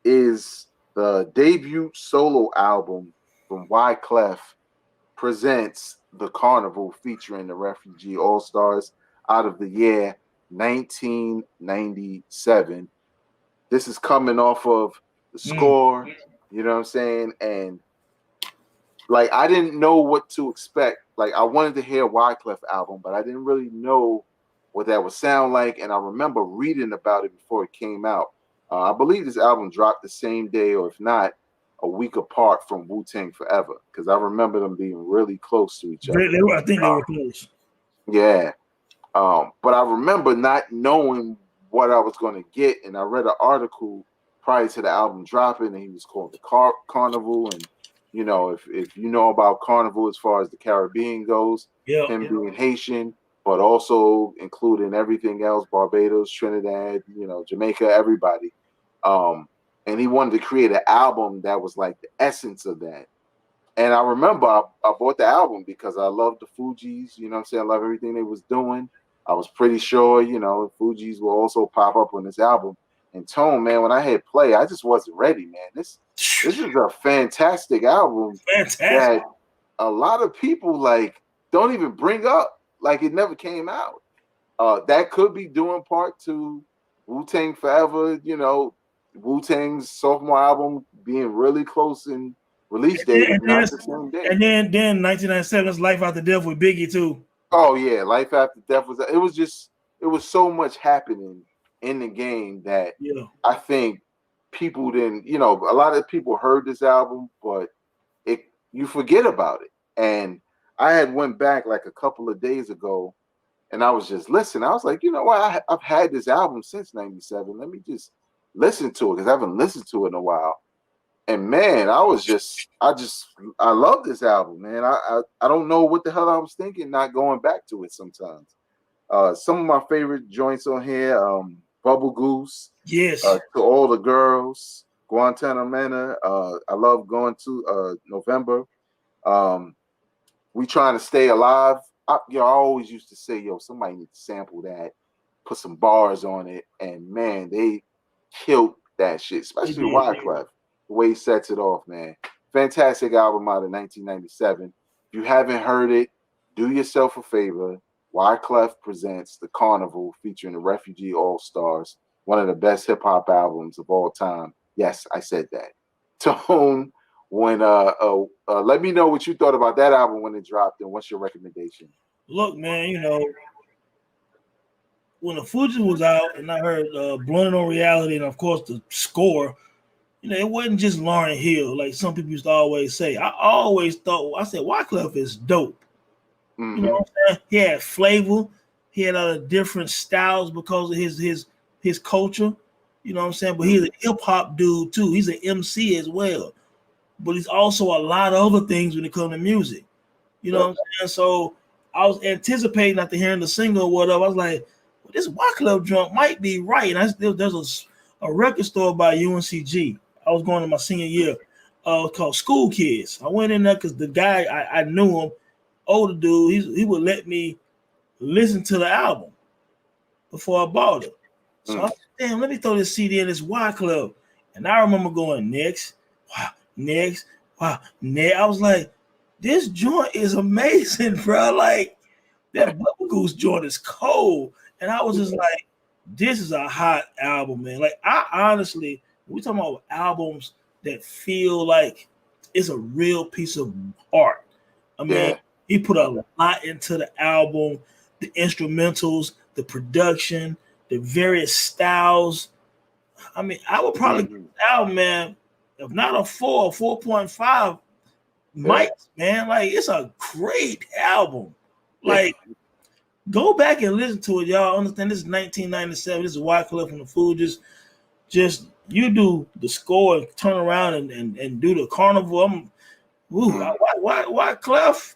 is the debut solo album from Wyclef presents The Carnival featuring the Refugee All Stars out of the year 1997. This is coming off of the score, you know what I'm saying? And like, I didn't know what to expect. Like, I wanted to hear Wyclef album, but I didn't really know what that would sound like. And I remember reading about it before it came out. I believe this album dropped the same day, or if not, a week apart from Wu-Tang Forever, because I remember them being really close to each other. I think they were close. Yeah. But I remember not knowing what I was going to get, and I read an article prior to the album dropping, and he was called the Carnival. And you know, if you know about Carnival as far as the Caribbean goes, him being Haitian, but also including everything else, Barbados, Trinidad, you know, Jamaica, everybody. And he wanted to create an album that was like the essence of that. And I remember I bought the album because I loved the Fugees. You know what I'm saying? I love everything they was doing. I was pretty sure, you know, Fugees will also pop up on this album. And Tone, man, when I hit play, I just wasn't ready, man. This is a fantastic album that a lot of people like don't even bring up, like it never came out. That could be due in part to Wu-Tang Forever, you know, Wu-Tang's sophomore album being really close in release date, not the same day. And then 1997's Life After Death with Biggie too. Oh yeah, Life After Death it was so much happening in the game that I think people didn't, you know, a lot of people heard this album, but you forget about it. And I had went back like a couple of days ago and I was just listening. I was like, you know what? I've had this album since 97. Let me just listen to it because I haven't listened to it in a while. And man, I love this album, man. I don't know what the hell I was thinking, not going back to it sometimes. Some of my favorite joints on here, Bubble Goose. Yes. To All the Girls, Guantanamera. I love Going to November. We Trying to Stay Alive. I always used to say, yo, somebody needs to sample that, put some bars on it, and man, they killed that shit, especially Wyclef. The way he sets it off, man. Fantastic album out of 1997. If you haven't heard it, do yourself a favor. Wyclef presents The Carnival featuring the Refugee All Stars, one of the best hip hop albums of all time. Yes, I said that. Tone, when let me know what you thought about that album when it dropped, and what's your recommendation? Look, man, you know, when the Fugees was out and I heard Blunted on Reality and of course the score, you know, it wasn't just Lauryn Hill like some people used to always say. I always thought, I said, Wyclef is dope. Mm-hmm. You know what I'm saying? He had flavor. He had other different styles because of his culture. You know what I'm saying? But he's a hip hop dude too. He's an MC as well. But he's also a lot of other things when it comes to music. You know what I'm saying? So I was anticipating after hearing the single or whatever. I was like, well, this Wyclef drunk might be right. And there's a record store by UNCG. I was going to my senior year called School Kids. I went in there because the guy, I knew him, older dude, he would let me listen to the album before I bought it. So I said, damn, let me throw this CD in this Wyclef. And I remember going next. I was like, this joint is amazing, bro. Like, that Bubble Goose joint is cold. And I was just like, this is a hot album, man. Like, I honestly, we're talking about albums that feel like it's a real piece of art. I mean, he put a lot into the album, the instrumentals, the production, the various styles. I mean, I would probably give this album, man, if not a 4, 4.5 mics, man. Like, it's a great album. Like, go back and listen to it, y'all. Understand this is 1997. This is Wyclef and the Fugees. Just you do the score and turn around and do the carnival. Why Clef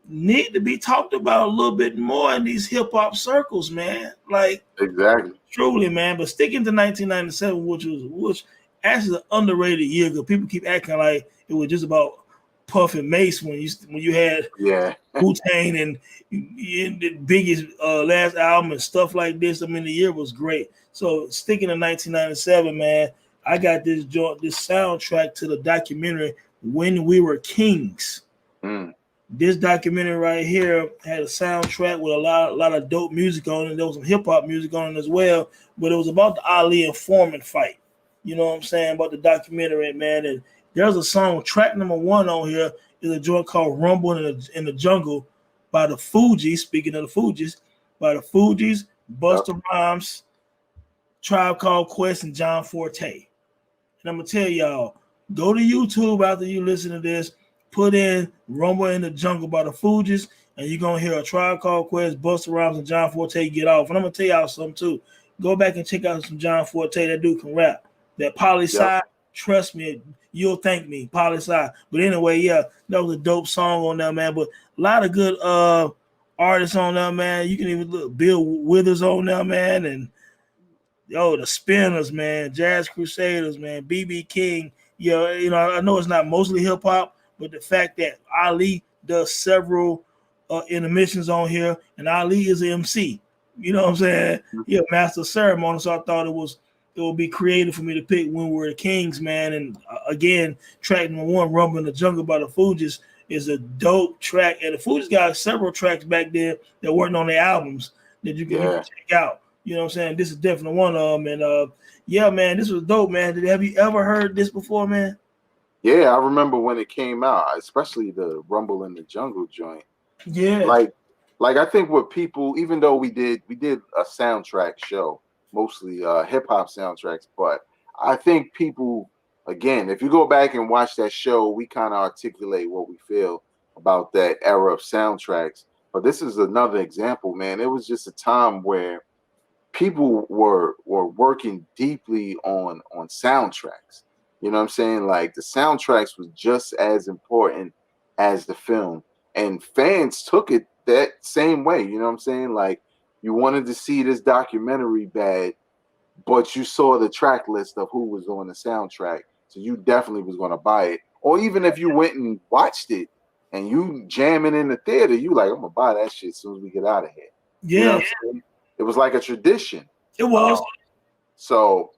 need to be talked about a little bit more in these hip hop circles, man? Like, exactly, truly, man. But sticking to 1997, which actually an underrated year, because people keep acting like it was just about Puff and Mace when you had Wu-Tang and the biggest last album and stuff like this. I mean, the year was great. So sticking to 1997, man, I got this soundtrack to the documentary When We Were Kings. This documentary right here had a soundtrack with a lot of dope music on it. There was some hip hop music on it as well, but it was about the Ali and Foreman fight. You know what I'm saying, about the documentary, man. And there's a song, track number 1 on here is a joint called Rumble in the Jungle by the Fugees. Speaking of the Fugees, by the Fugees, Busta Rhymes, Tribe Called Quest, and John Forte. And I'm gonna tell y'all, go to YouTube after you listen to this, put in Rumble in the Jungle by the Fugees, and you're gonna hear a Tribe Called Quest, Busta Rhymes, and John Forte get off. And I'm gonna tell y'all something too. Go back and check out some John Forte. That dude can rap. That Poli-Sci, trust me, you'll thank me, Poli-Sci. But anyway, yeah, that was a dope song on there, man. But a lot of good artists on there, man. You can even look Bill Withers on there, man, and the Spinners, man, Jazz Crusaders, man, BB King. You know, I know it's not mostly hip hop, but the fact that Ali does several intermissions on here, and Ali is an MC. You know what I'm saying? Yeah, master of ceremony. So I thought it would be creative for me to pick When We Were Kings, man. And again, track number 1, Rumble in the Jungle by the Fugees, is a dope track. And the Fugees got several tracks back there that weren't on their albums that you can check out. You know what I'm saying? This is definitely one of them. And yeah, man, this was dope, man. Have you ever heard this before, man? Yeah, I remember when it came out, especially the Rumble in the Jungle joint. Yeah. Like I think what people, even though we did a soundtrack show, mostly hip hop soundtracks, but I think people, again, if you go back and watch that show, we kind of articulate what we feel about that era of soundtracks. But this is another example, man. It was just a time where people were working deeply on soundtracks. You know what I'm saying? Like, the soundtracks was just as important as the film, and fans took it that same way. You know what I'm saying? Like, you wanted to see this documentary bad, but you saw the track list of who was on the soundtrack, so you definitely was going to buy it. Or even if you went and watched it and you jamming in the theater, you like, I'm gonna buy that shit as soon as we get out of here. Yeah, you know it was like a tradition. It was. So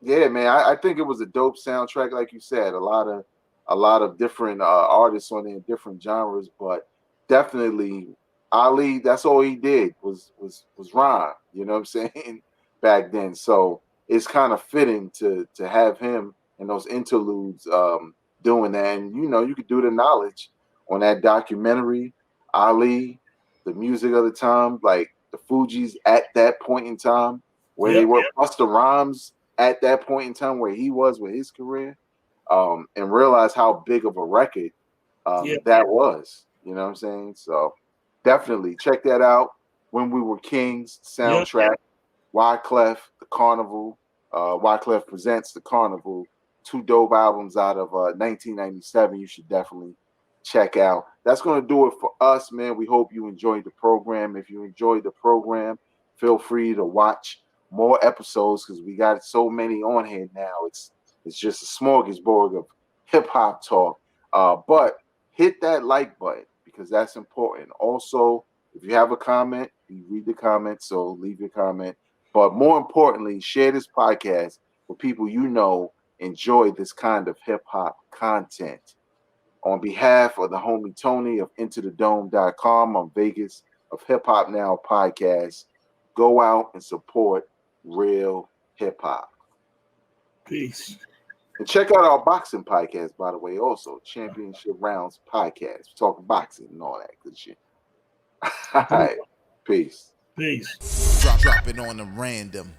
yeah, man, I think it was a dope soundtrack, like you said. A lot of different artists on there, different genres, but definitely Ali, that's all he did was rhyme. You know what I'm saying? Back then. So it's kind of fitting to have him and those interludes doing that. And you know, you could do the knowledge on that documentary, Ali, the music of the time, like the Fugees at that point in time, where they were, Busta Rhymes at that point in time where he was with his career, and realize how big of a record that was. You know what I'm saying? So definitely check that out. When We Were Kings soundtrack, Wyclef, The Carnival, Wyclef Presents The Carnival, 2 dope albums out of 1997. You should definitely check out. That's going to do it for us, man. We hope you enjoyed the program. If you enjoyed the program, feel free to watch more episodes, because we got so many on here now. It's just a smorgasbord of hip hop talk. But hit that like button, because that's important. Also, if you have a comment, we read the comments, so leave your comment. But more importantly, share this podcast with people you know enjoy this kind of hip hop content. On behalf of the homie Tony of IntoTheDome.com, I'm Vegas of Hip Hop Now podcast. Go out and support real hip hop. Peace. And check out our boxing podcast, by the way, also Championship Rounds podcast. We talk boxing and all that good shit. All right. Peace. Peace. Drop it on the random.